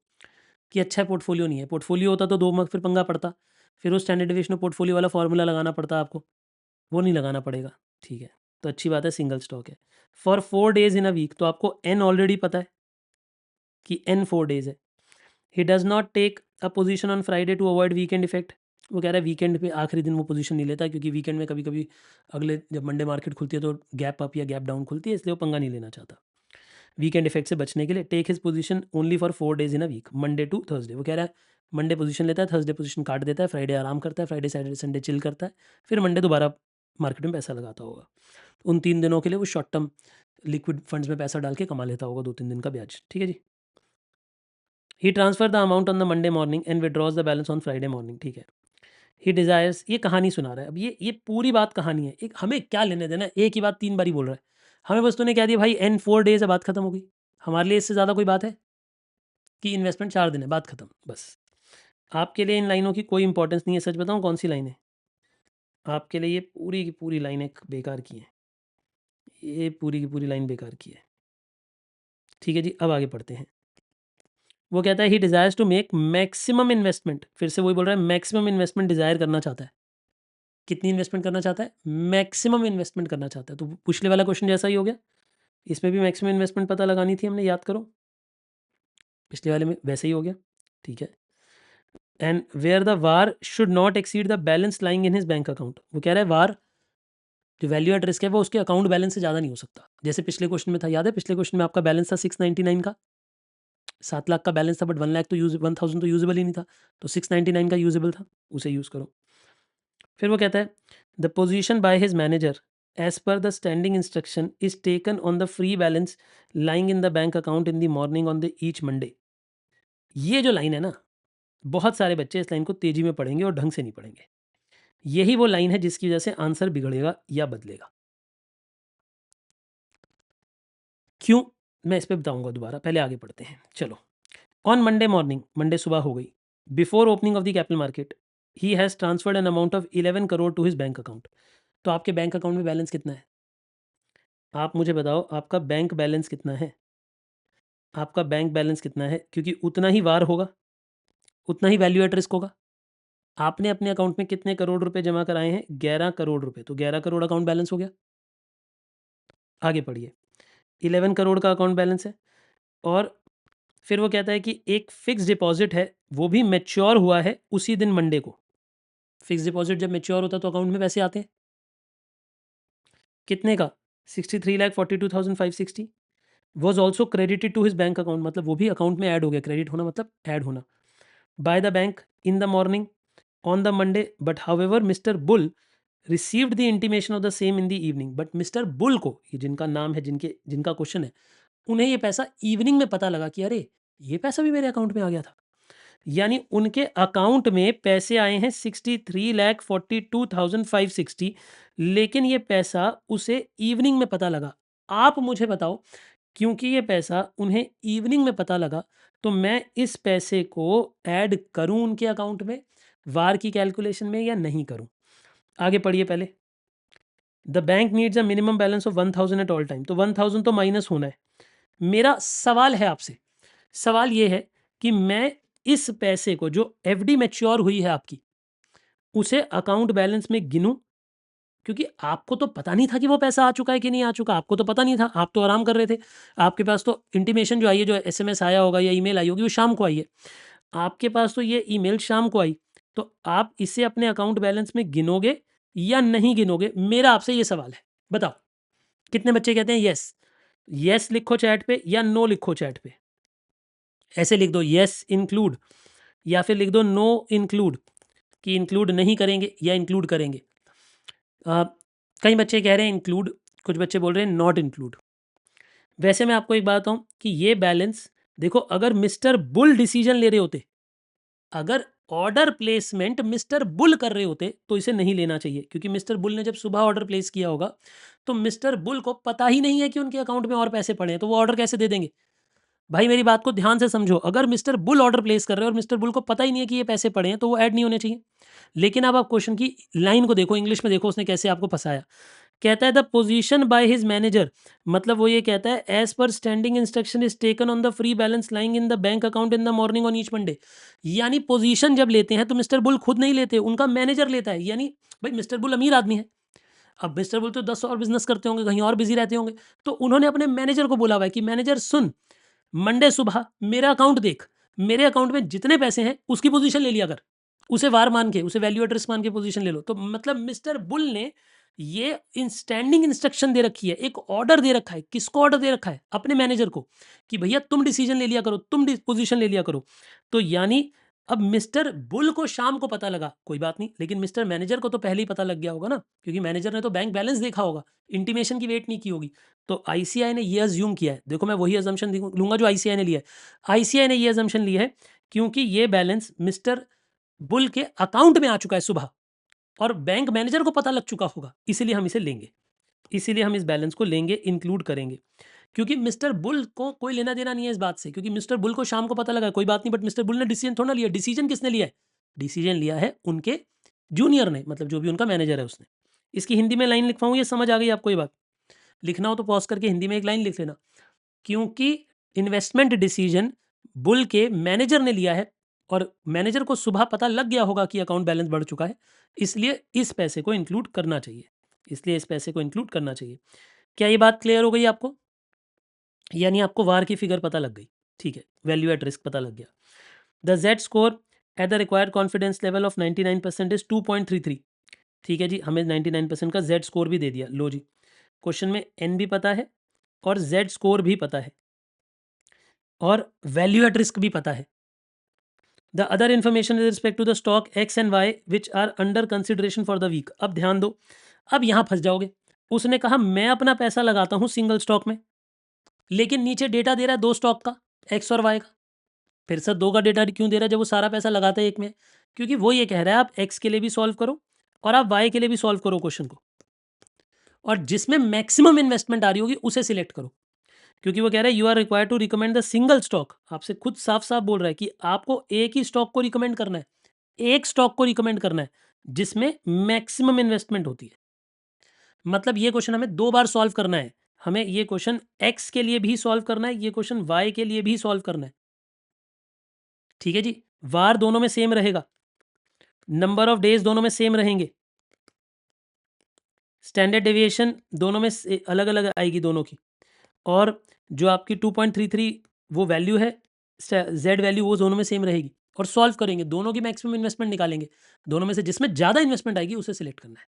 कि अच्छा है पोर्टफोलियो नहीं है। पोर्टफोलियो होता तो 2 मार्क फिर पंगा पड़ता। फिर वो स्टैंडर्ड डेविएशन ऑफ पोर्टफोलियो वाला फॉर्मूला लगाना पड़ता है आपको, वो नहीं लगाना पड़ेगा, ठीक है। तो अच्छी बात है, सिंगल स्टॉक है। For 4 days in a week, तो आपको एन ऑलरेडी पता है कि एन 4 डेज़ है। He does not take a position on Friday to avoid weekend effect. वो कह रहा है वीकेंड पे आखिरी दिन वो पोजीशन नहीं लेता, क्योंकि वीकेंड में कभी कभी अगले जब मंडे मार्केट खुलती है तो गैप अप या गैप डाउन खुलती है, इसलिए वो पंगा नहीं लेना चाहता वीकेंड इफेक्ट से बचने के लिए। Take his position only for 4 days in a week, Monday to Thursday. वो कह रहा है मंडे पोजीशन लेता है, थर्सडे पोजीशन काट देता है, फ्राइडे आराम करता है, फ्राइडे सैटरडे संडे चिल करता है, फिर मंडे दोबारा मार्केट में पैसा लगाता होगा। उन 3 दिनों के लिए वो शॉर्ट टर्म लिक्विड फंड्स में पैसा डाल के कमा लेता होगा 2-3 दिन का ब्याज, ठीक है जी। He transfer the amount on the Monday morning and withdraws the balance on Friday morning, ठीक है। ही डिजायर्स, ये कहानी सुना रहा है, अब ये पूरी बात कहानी है, एक हमें क्या लेने देना है, एक ही बात 3 बारी बोल रहा है। हमें बस तूने कह दिया भाई एन 4 डेज है, बात खत्म हो गई। हमारे लिए इससे ज़्यादा कोई बात है कि इन्वेस्टमेंट 4 दिन है, बात खत्म बस। आपके लिए इन लाइनों की कोई इंपॉर्टेंस नहीं है। सच बताऊं कौन सी लाइन है आपके लिए? ये पूरी की पूरी लाइन एक बेकार की है, ये पूरी की पूरी लाइन बेकार की है, ठीक है जी। अब आगे पढ़ते हैं। वो कहता है he desires to make maximum investment, फिर से वही बोल रहा है, मैक्सिमम इन्वेस्टमेंट डिजायर करना चाहता है। कितनी इन्वेस्टमेंट करना चाहता है? मैक्सिमम इन्वेस्टमेंट करना चाहता है। तो पिछले वाला क्वेश्चन जैसा ही हो गया, इसमें भी मैक्सिमम इन्वेस्टमेंट पता लगानी थी हमने, याद करो, पिछले वाले में वैसे ही हो गया, ठीक है। And where the VaR should not exceed the balance lying in his bank account. वो कह रहा है वार जो वैल्यू एट रिस्क है वो उसके अकाउंट बैलेंस से ज़्यादा नहीं हो सकता। जैसे पिछले क्वेश्चन में था, याद है पिछले क्वेश्चन में आपका बैलेंस था 699 का, 7 लाख का बैलेंस था, बट 1 लाख तो 1000 तो यूजेबल ही नहीं था, तो 699 का यूजेबल था, उसे यूज़ करो। फिर वो कहता है the position by his manager as per the standing instruction is taken on the free balance lying in the bank account in the morning on the each Monday. ये जो लाइन है ना, बहुत सारे बच्चे इस लाइन को तेजी में पढ़ेंगे और ढंग से नहीं पढ़ेंगे। यही वो लाइन है जिसकी वजह से आंसर बिगड़ेगा या बदलेगा। क्यों, मैं इस पर बताऊंगा दोबारा, पहले आगे पढ़ते हैं, चलो। ऑन मंडे मॉर्निंग, मंडे सुबह हो गई, before opening of the capital market he has transferred an amount of 11 crore to his bank account. तो आपके बैंक अकाउंट में बैलेंस कितना है? आप मुझे बताओ, आपका बैंक बैलेंस कितना है? आपका बैंक बैलेंस कितना है? क्योंकि उतना ही वार होगा, उतना ही वैल्यू एट रिस्क होगा। आपने अपने अकाउंट में कितने करोड़ रुपए जमा कराए हैं? 11 करोड़ रुपए, तो 11 करोड़ अकाउंट बैलेंस हो गया। आगे पढ़िए, 11 करोड़ का अकाउंट बैलेंस है, और फिर वो कहता है कि एक फिक्स डिपॉजिट है, वो भी मैच्योर हुआ है उसी दिन मंडे को। फिक्स डिपॉजिट जब मैच्योर होता है तो अकाउंट में पैसे आते हैं, कितने का? 63,42,560 was also credited to his bank account, मतलब वो भी अकाउंट में ऐड हो गया, क्रेडिट होना मतलब ऐड होना, by the bank in the morning on the Monday, but however mister bull received the intimation of the same in the evening. But mister bull को, ये जिनका नाम है, जिनका क्वेश्चन है, उन्हें ये पैसा इवनिंग में पता लगा कि अरे ये पैसा भी मेरे अकाउंट में आ गया था। यानी उनके अकाउंट में पैसे आए हैं 63,42,560, लेकिन ये पैसा उसे इवनिंग में पता लगा। आप मुझे बताओ, क्योंकि ये पैसा उन्हें इवनिंग में पता लगा, तो मैं इस पैसे को ऐड करूं उनके अकाउंट में वार की कैलकुलेशन में या नहीं करूं? आगे पढ़िए पहले। The bank needs a minimum balance of 1000 at all time, तो 1000 तो माइनस होना है। मेरा सवाल है आपसे, सवाल ये है कि मैं इस पैसे को, जो एफडी मैच्योर हुई है आपकी, उसे अकाउंट बैलेंस में गिनूं? क्योंकि आपको तो पता नहीं था कि वो पैसा आ चुका है कि नहीं आ चुका, आपको तो पता नहीं था, आप तो आराम कर रहे थे। आपके पास तो इंटीमेशन जो आई है, जो एसएमएस आया होगा या ईमेल आई होगी, वो शाम को आई है। आपके पास तो ये ईमेल शाम को आई, तो आप इसे अपने अकाउंट बैलेंस में गिनोगे या नहीं गिनोगे? मेरा आपसे ये सवाल है, बताओ। कितने बच्चे कहते हैं यस? यस लिखो चैट पे या नो लिखो चैट पे। ऐसे लिख दो यस इंक्लूड, या फिर लिख दो नो इंक्लूड, कि इंक्लूड नहीं करेंगे या इंक्लूड करेंगे। कई बच्चे कह रहे हैं इंक्लूड, कुछ बच्चे बोल रहे हैं नॉट इंक्लूड। वैसे मैं आपको एक बात बताऊं कि ये बैलेंस देखो, अगर मिस्टर बुल डिसीजन ले रहे होते, अगर ऑर्डर प्लेसमेंट मिस्टर बुल कर रहे होते, तो इसे नहीं लेना चाहिए, क्योंकि मिस्टर बुल ने जब सुबह ऑर्डर प्लेस किया होगा तो मिस्टर बुल को पता ही नहीं है कि उनके अकाउंट में और पैसे पड़े हैं, तो वो ऑर्डर कैसे दे देंगे? भाई मेरी बात को ध्यान से समझो, अगर मिस्टर बुल ऑर्डर प्लेस कर रहे हैं और मिस्टर बुल को पता ही नहीं है कि ये पैसे पड़े हैं, तो वो ऐड नहीं होने चाहिए। लेकिन अब आप क्वेश्चन की लाइन को देखो, इंग्लिश में देखो उसने कैसे आपको फंसाया। कहता है the position by his manager, मतलब वो ये कहता है as per standing instruction is taken on the free balance lying in the bank account in the morning on each Monday. यानी पोजीशन जब लेते हैं तो मिस्टर बुल खुद नहीं लेते, उनका मैनेजर लेता है। यानी भाई मिस्टर बुल अमीर आदमी है, अब मिस्टर बुल तो 10 और बिजनेस करते होंगे, कहीं और बिजी रहते होंगे, तो उन्होंने अपने मैनेजर को बोला हुआ है कि मैनेजर सुन, मंडे सुबह मेरा अकाउंट देख, मेरे अकाउंट में जितने पैसे हैं उसकी पोजीशन ले लिया कर, उसे वार मान के, उसे वैल्यू एट रिस्क मान के पोजीशन ले लो। तो मतलब मिस्टर बुल ने ये स्टैंडिंग इंस्ट्रक्शन दे रखी है, एक ऑर्डर दे रखा है। किसको ऑर्डर दे रखा है? अपने मैनेजर को, कि भैया तुम डिसीजन ले लिया करो, तुम पोजीशन ले लिया करो। तो यानी अब मिस्टर बुल को शाम को पता लगा, कोई बात नहीं, लेकिन मिस्टर मैनेजर को तो पहले ही पता लग गया होगा ना, क्योंकि मैनेजर ने तो बैंक बैलेंस देखा होगा, इंटीमेशन की वेट नहीं की होगी। तो आईसीआई ने ये अज्यूम किया है, देखो मैं वही अजम्पशन लूंगा जो आईसीआई ने लिया है। आईसीआई ने ये अजम्पशन लिया है क्योंकि ये बैलेंस मिस्टर बुल के अकाउंट में आ चुका है सुबह, और बैंक मैनेजर को पता लग चुका होगा, इसीलिए हम इसे लेंगे, इसीलिए हम इस बैलेंस को लेंगे, इंक्लूड करेंगे। क्योंकि मिस्टर बुल को कोई लेना देना नहीं है इस बात से, क्योंकि मिस्टर बुल को शाम को पता लगा, कोई बात नहीं, बट मिस्टर बुल ने डिसीजन थोड़ा ना लिया। डिसीजन किसने लिया है? डिसीजन लिया है उनके जूनियर ने, मतलब जो भी उनका मैनेजर है उसने। इसकी हिंदी में लाइन लिखवाऊँ, ये समझ आ गई आपको ये बात? लिखना हो तो पॉज करके हिंदी में एक लाइन लिख लेना। क्योंकि इन्वेस्टमेंट डिसीजन बुल के मैनेजर ने लिया है, और मैनेजर को सुबह पता लग गया होगा कि अकाउंट बैलेंस बढ़ चुका है, इसलिए इस पैसे को इंक्लूड करना चाहिए, इसलिए इस पैसे को इंक्लूड करना चाहिए। क्या ये बात क्लियर हो गई आपको? यानी आपको वार की फिगर पता लग गई, ठीक है, वैल्यू एट रिस्क पता लग गया। The Z score at the required confidence level of 99% is 2.33। ठीक है जी, हमें 99% का जेड स्कोर भी दे दिया। लो जी, क्वेश्चन में एन भी पता है और जेड स्कोर भी पता है और वैल्यू एट रिस्क भी पता है। The other information with respect to the stock X and Y which are under consideration for the week. अब ध्यान दो, अब यहां फंस जाओगे। उसने कहा मैं अपना पैसा लगाता हूं सिंगल स्टॉक में, लेकिन नीचे डेटा दे रहा है दो स्टॉक का, एक्स और वाई का। फिर से दो का डेटा क्यों दे रहा है जब वो सारा पैसा लगाता है एक में? क्योंकि वो ये कह रहा है आप एक्स के लिए भी सॉल्व करो और आप वाई के लिए भी सॉल्व करो क्वेश्चन को, और जिसमें मैक्सिमम इन्वेस्टमेंट आ रही होगी उसे सिलेक्ट करो। क्योंकि वो कह रहा है you are required to recommend the single stock, आपसे खुद साफ साफ बोल रहा है कि आपको एक ही स्टॉक को रिकमेंड करना है, एक स्टॉक को रिकमेंड करना है जिसमें मैक्सिमम इन्वेस्टमेंट होती है। मतलब ये क्वेश्चन हमें दो बार सॉल्व करना है, हमें ये क्वेश्चन एक्स के लिए भी सॉल्व करना है, ये क्वेश्चन वाई के लिए भी सॉल्व करना है। ठीक है जी, वार दोनों में सेम रहेगा, नंबर ऑफ डेज दोनों में सेम रहेंगे, स्टैंडर्ड डेविएशन दोनों में अलग अलग आएगी दोनों की, और जो आपकी 2.33 वो वैल्यू है, जेड वैल्यू, वो दोनों में सेम रहेगी। और सॉल्व करेंगे, दोनों की मैक्सिमम इन्वेस्टमेंट निकालेंगे, दोनों में से जिसमें ज़्यादा इन्वेस्टमेंट आएगी उसे सिलेक्ट करना है।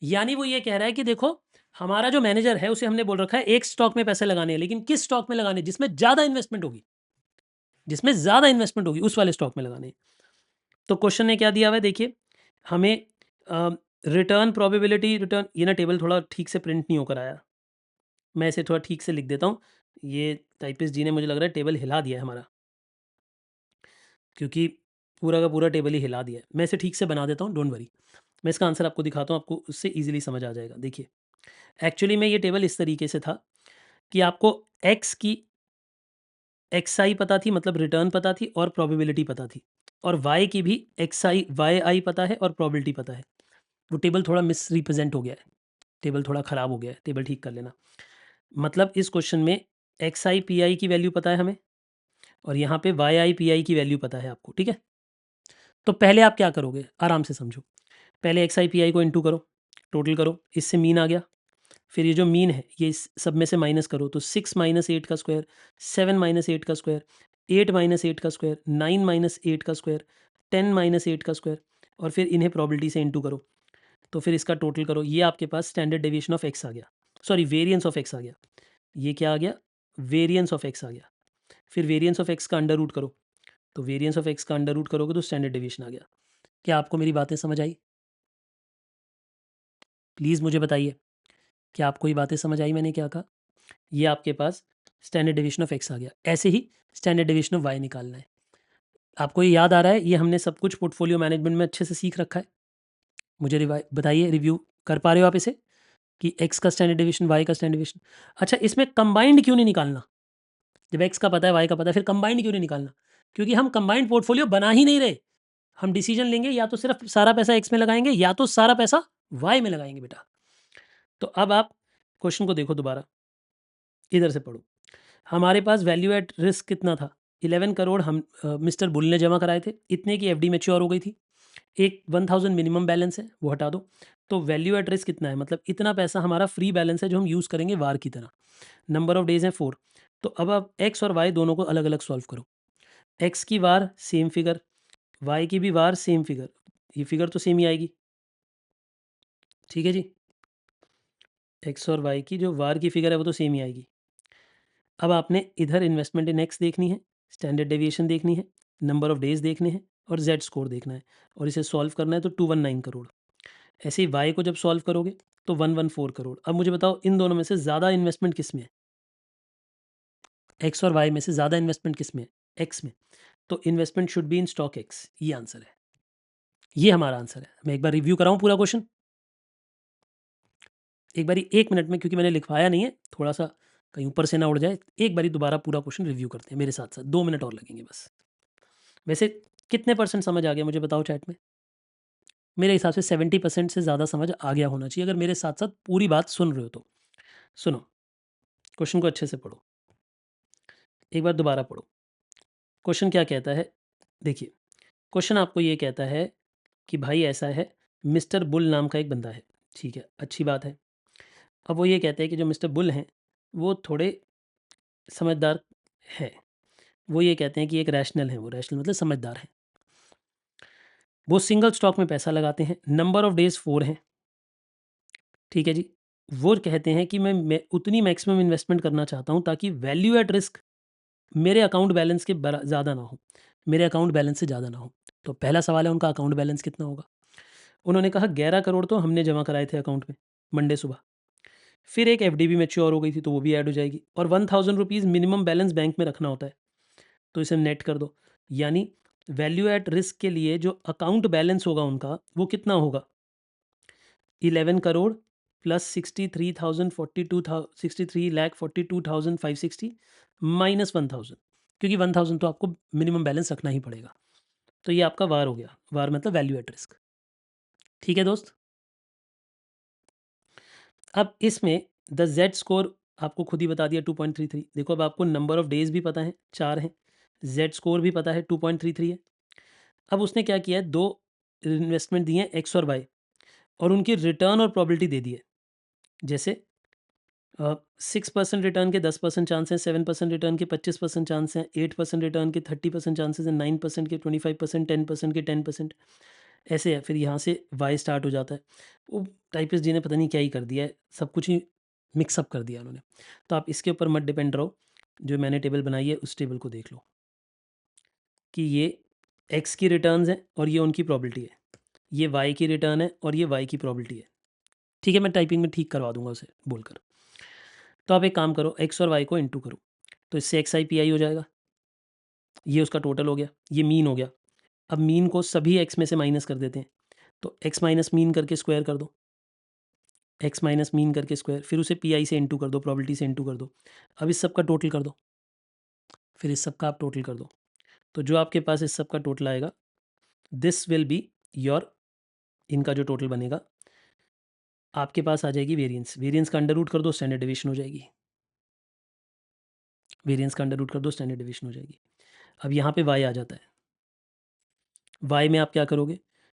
यानी वो ये कह रहा है कि देखो हमारा जो मैनेजर है उसे हमने बोल रखा है एक स्टॉक में पैसे लगाने हैं, लेकिन किस स्टॉक में लगाने, जिसमें ज़्यादा इन्वेस्टमेंट होगी, जिसमें ज़्यादा इन्वेस्टमेंट होगी उस वाले स्टॉक में लगाने हैं। तो क्वेश्चन ने क्या दिया हुआ है देखिए, हमें रिटर्न प्रोबेबिलिटी रिटर्न, ये ना टेबल थोड़ा ठीक से प्रिंट नहीं होकर आया, मैं इसे थोड़ा ठीक से लिख देता हूँ। ये टाइपिस्ट जी ने मुझे लग रहा है टेबल हिला दिया है हमारा, क्योंकि पूरा का पूरा टेबल ही हिला दिया है। मैं इसे ठीक से बना देता हूँ, डोंट वरी। मैं इसका आंसर आपको दिखाता हूँ, आपको उससे ईजिली समझ आ जाएगा। देखिए एक्चुअली में ये टेबल इस तरीके से था कि आपको एक्स की एक्स आई पता थी, मतलब रिटर्न पता थी और प्रोबेबिलिटी पता थी, और वाई की भी एक्स आई वाई आई पता है और प्रोबेबिलिटी पता है। वो टेबल थोड़ा मिस रिप्रेजेंट हो गया है, टेबल थोड़ा ख़राब हो गया है, टेबल ठीक कर लेना। मतलब इस क्वेश्चन में एक्स आई पी आई की वैल्यू पता है हमें, और यहाँ पे वाई आई पी आई की वैल्यू पता है आपको, ठीक है। तो पहले आप क्या करोगे, आराम से समझो। पहले एक्स आई पी आई को इंटू करो, टोटल करो, इससे मीन आ गया। फिर ये जो मीन है ये इस सब में से माइनस करो, तो 6 माइनस 8 का स्क्वायर, 7 माइनस 8 का स्क्वायर, 8 माइनस 8 का स्क्वायर, 9 माइनस 8 का स्क्वायर, 10 माइनस 8 का स्क्वायर, और फिर इन्हें प्रोबेबिलिटी से इंटू करो, तो फिर इसका टोटल करो। ये आपके पास स्टैंडर्ड डेविएशन ऑफ एक्स आ गया, सॉरी वेरिएंस ऑफ एक्स आ गया। ये क्या आ गया, वेरिएंस ऑफ एक्स आ गया। फिर वेरिएंस ऑफ एक्स का अंडर रूट करो, तो वेरिएंस ऑफ एक्स का अंडर रूट करोगे तो स्टैंडर्ड डेविएशन आ गया। क्या आपको मेरी बातें समझ आई? प्लीज़ मुझे बताइए, क्या आपको ये बातें समझ आई मैंने क्या कहा? ये आपके पास स्टैंडर्ड डेविएशन ऑफ एक्स आ गया। ऐसे ही स्टैंडर्ड डेविएशन ऑफ वाई निकालना है। आपको ये याद आ रहा है, ये हमने सब कुछ पोर्टफोलियो मैनेजमेंट में अच्छे से सीख रखा है। मुझे बताइए, रिव्यू कर पा रहे हो आप इसे, कि एक्स का स्टैंडर्ड डेविएशन, वाई का स्टैंडर्ड डेविएशन। अच्छा, इसमें कंबाइंड क्यों नहीं निकालना? जब एक्स का पता है, वाई का पता है, फिर कंबाइंड क्यों नहीं निकालना? क्योंकि हम कंबाइंड पोर्टफोलियो बना ही नहीं रहे। हम डिसीजन लेंगे या तो सिर्फ सारा पैसा एक्स में लगाएंगे या तो सारा पैसा वाई में लगाएंगे बेटा। तो अब आप क्वेश्चन को देखो दोबारा, इधर से पढ़ो। हमारे पास वैल्यू एट रिस्क कितना था? 11 करोड़ हम मिस्टर बुल ने जमा कराए थे, इतने की एफडी मैच्योर हो गई थी। एक 1000 मिनिमम बैलेंस है, वो हटा दो। तो वैल्यू एट रिस्क कितना है? मतलब इतना पैसा हमारा फ्री बैलेंस है जो हम यूज़ करेंगे वार की तरह। नंबर ऑफ डेज है 4। तो अब आप एक्स और वाई दोनों को अलग अलग सॉल्व करो। एक्स की वार सेम फिगर, वाई की भी वार सेम फिगर, ये फिगर तो सेम ही आएगी। ठीक है जी, एक्स और वाई की जो वार की फिगर है वो तो सेम ही आएगी। अब आपने इधर इन्वेस्टमेंट इन एक्स देखनी है, स्टैंडर्ड डेविएशन देखनी है, नंबर ऑफ डेज देखने हैं और जेड स्कोर देखना है, और इसे सॉल्व करना है तो 219 करोड़। ऐसे ही वाई को जब सॉल्व करोगे तो 114 करोड़। अब मुझे बताओ इन दोनों में से ज़्यादा इन्वेस्टमेंट किस में है? एक्स और वाई में से ज़्यादा इन्वेस्टमेंट किस में है? एक्स में। तो investment should be in stock x, ये आंसर है, ये हमारा आंसर है। मैं एक बार रिव्यू कराऊँ पूरा क्वेश्चन, एक बारी 1 मिनट में, क्योंकि मैंने लिखवाया नहीं है, थोड़ा-सा कहीं ऊपर से ना उड़ जाए, एक बारी दोबारा पूरा क्वेश्चन रिव्यू करते हैं मेरे साथ-साथ, 2 मिनट और लगेंगे बस। वैसे कितने परसेंट समझ आ गया मुझे बताओ चैट में? मेरे हिसाब से 70% से ज़्यादा समझ आ गया होना चाहिए, अगर मेरे साथ-साथ पूरी बात सुन रहे हो तो। सुनो, क्वेश्चन को अच्छे से पढ़ो, एक बार दोबारा पढ़ो। क्वेश्चन क्या कहता है? देखिए, क्वेश्चन आपको ये कहता है कि भाई ऐसा है, मिस्टर बुल नाम का एक बंदा है, ठीक है, अच्छी बात है। अब वो ये कहते हैं कि जो मिस्टर बुल हैं, वो थोड़े समझदार हैं। वो ये कहते हैं कि एक रैशनल है, वो रैशनल मतलब समझदार हैं। वो सिंगल स्टॉक में पैसा लगाते हैं, नंबर ऑफ डेज़ 4 हैं, ठीक है जी। वो कहते हैं कि मैं उतनी मैक्सिमम इन्वेस्टमेंट करना चाहता हूँ ताकि वैल्यू एट रिस्क मेरे अकाउंट बैलेंस के ज़्यादा ना हो, मेरे अकाउंट बैलेंस से ज़्यादा ना हो। तो पहला सवाल है उनका अकाउंट बैलेंस कितना होगा? उन्होंने कहा 11 करोड़ तो हमने जमा कराए थे अकाउंट में मंडे सुबह। फिर एक एफडी भी मैच्योर हो गई थी तो वो भी ऐड हो जाएगी, और 1000 रुपीज़ मिनिमम बैलेंस बैंक में रखना होता है, तो इसे नेट कर दो। यानी वैल्यू एट रिस्क के लिए जो अकाउंट बैलेंस होगा उनका, वो कितना होगा? 11 करोड़ प्लस 63,42,560 माइनस 1000, क्योंकि 1000 तो आपको मिनिमम बैलेंस रखना ही पड़ेगा। तो ये आपका वार हो गया, वार मतलब वैल्यू एट रिस्क। ठीक है दोस्त। अब इसमें द जेड स्कोर आपको खुद ही बता दिया 2.33। देखो अब आपको नंबर ऑफ डेज भी पता है 4 हैं, जेड स्कोर भी पता है 2.33 है। अब उसने क्या किया है, दो इन्वेस्टमेंट दिए हैं एक्स और वाई, और उनकी रिटर्न और प्रोबेबिलिटी दे दी है। जैसे 6% रिटर्न के 10% चांस हैं, 7% रिटर्न के 25% चांस हैं, 8% रिटर्न के 30% चांसेस हैं, 9% के 25%, 10% के 10%, ऐसे है। फिर यहाँ से वाई स्टार्ट हो जाता है। वो टाइपिस्ट जी ने पता नहीं क्या ही कर दिया है, सब कुछ ही मिक्सअप कर दिया उन्होंने। तो आप इसके ऊपर मत डिपेंड रहो, जो मैंने टेबल बनाई है उस टेबल को देख लो कि ये एक्स की रिटर्न्स हैं और ये उनकी प्रॉबिलिटी है, ये वाई की रिटर्न है और ये वाई की प्रॉबिलिटी है। ठीक है, मैं टाइपिंग में ठीक करवा दूंगा उसे बोलकर। तो आप एक काम करो, एक्स और वाई को इंटू करो, तो इससे एक्स आई पी आई हो जाएगा, ये उसका टोटल हो गया, ये मीन हो गया। अब मीन को सभी एक्स में से माइनस कर देते हैं, तो एक्स माइनस मीन करके स्क्वायर कर दो, एक्स माइनस मीन करके स्क्वायर, फिर उसे पी आई से इंटू कर दो, प्रॉबिलिटी से इंटू कर दो। अब इस सब का टोटल कर दो, फिर इस सब का आप टोटल कर दो, तो जो आपके पास इस सब का टोटल आएगा, दिस विल बी योर, इनका जो टोटल बनेगा आपके पास आ जाएगी वेरिएंस। वेरिएंस का अंडर रूट कर दो, स्टैंडर्ड डिवीजन हो जाएगी। वेरिएंस का अंडर रूट कर दो, स्टैंडर्ड डिवीजन हो जाएगी। अब यहाँ पे वाई आ जाता है, वाई में आप क्या करोगे,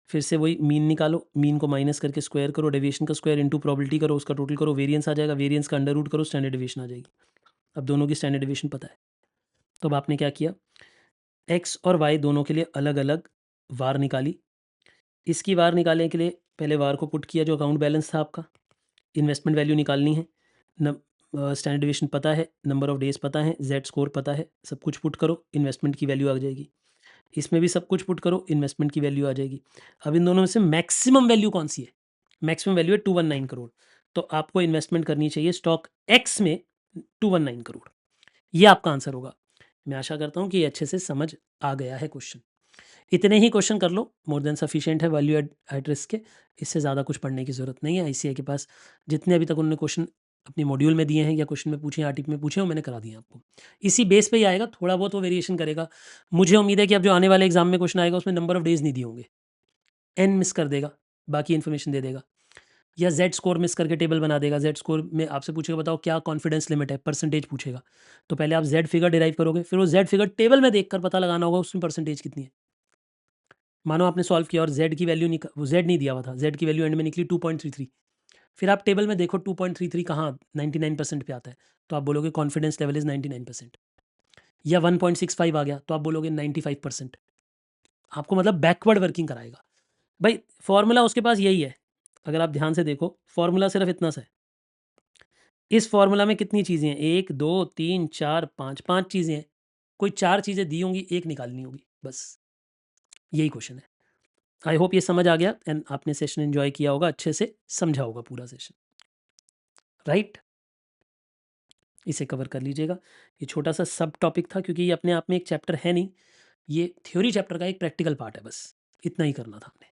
फिर से वही मीन निकालो, मीन को माइनस करके स्क्वायर करो, डेविएशन का स्क्वायर इंटू प्रॉबिलिटी करो, उसका टोटल करो, वेरिएंस आ जाएगा, वेरिएंस का अंडर रूट करो, स्टैंडर्ड डिवीजन आ जाएगी। अब दोनों की स्टैंडर्ड डिवीजन पता है, तो अब आपने क्या किया, एक्स और वाई दोनों के लिए अलग अलग वार निकाली। इसकी वार निकालने के लिए पहले वार को पुट किया जो अकाउंट बैलेंस था आपका, इन्वेस्टमेंट वैल्यू निकालनी है, स्टैंडर्ड डिवीजन पता है, नंबर ऑफ डेज पता है, जेड स्कोर पता है, सब कुछ पुट करो, इन्वेस्टमेंट की वैल्यू आ जाएगी। इसमें भी सब कुछ पुट करो, इन्वेस्टमेंट की वैल्यू आ जाएगी। अब इन दोनों में से मैक्सिमम वैल्यू कौन सी है? मैक्सिमम वैल्यू है 219 करोड़, तो आपको इन्वेस्टमेंट करनी चाहिए स्टॉक एक्स में 219 करोड़। ये आपका आंसर होगा। मैं आशा करता हूँ कि ये अच्छे से समझ आ गया है क्वेश्चन। इतने ही क्वेश्चन कर लो, मोर देन सफिशिएंट है वैल्यू एट रिस्क के, इससे ज़्यादा कुछ पढ़ने की ज़रूरत नहीं है। आईसीएआई के पास जितने अभी तक उन्होंने क्वेश्चन अपने मॉड्यूल में दिए हैं या क्वेश्चन में पूछे, आरटीपी में पूछे, वो मैंने करा दिए आपको। इसी बेस पे ही आएगा, थोड़ा बहुत वो वेरिएशन करेगा। मुझे उम्मीद है कि अब जो आने वाले एग्जाम में क्वेश्चन आएगा उसमें नंबर ऑफ डेज नहीं दिए होंगे, एन मिस कर देगा, बाकी इन्फॉर्मेशन दे देगा। या जेड स्कोर मिस करके टेबल बना देगा। जेड स्कोर में आपसे पूछेगा बताओ क्या कॉन्फिडेंस लिमिट है, परसेंटेज पूछेगा। तो पहले आप जेड फिगर डिराइव करोगे, फिर वो जेड फिगर टेबल में देखकर पता लगाना होगा उसमें परसेंटेज कितनी है। मानो आपने सॉल्व किया और जेड की वैल्यू वो जेड नहीं दिया हुआ था, जेड की वैल्यू एंड में निकली 2.33। फिर आप टेबल में देखो 2.33 कहाँ 99% पे आता है, तो आप बोलोगे कॉन्फिडेंस लेवल इज 99%। या 1.65 आ गया तो आप बोलोगे 95%। आपको मतलब बैकवर्ड वर्किंग कराएगा भाई। फॉर्मूला उसके पास यही है, अगर आप ध्यान से देखो फॉर्मूला सिर्फ इतना सा है। इस फॉर्मूला में कितनी चीज़ें हैं, 1 2 3 4 5, 5 चीज़ें हैं। कोई 4 चीज़ें दी होंगी, एक निकालनी होगी, बस यही क्वेश्चन है। आई होप ये समझ आ गया एंड आपने सेशन एंजॉय किया होगा, अच्छे से समझा होगा पूरा सेशन, राइट। इसे कवर कर लीजिएगा। ये छोटा सा सब टॉपिक था क्योंकि ये अपने आप में एक चैप्टर है नहीं, ये थ्योरी चैप्टर का एक प्रैक्टिकल पार्ट है, बस इतना ही करना था हमने।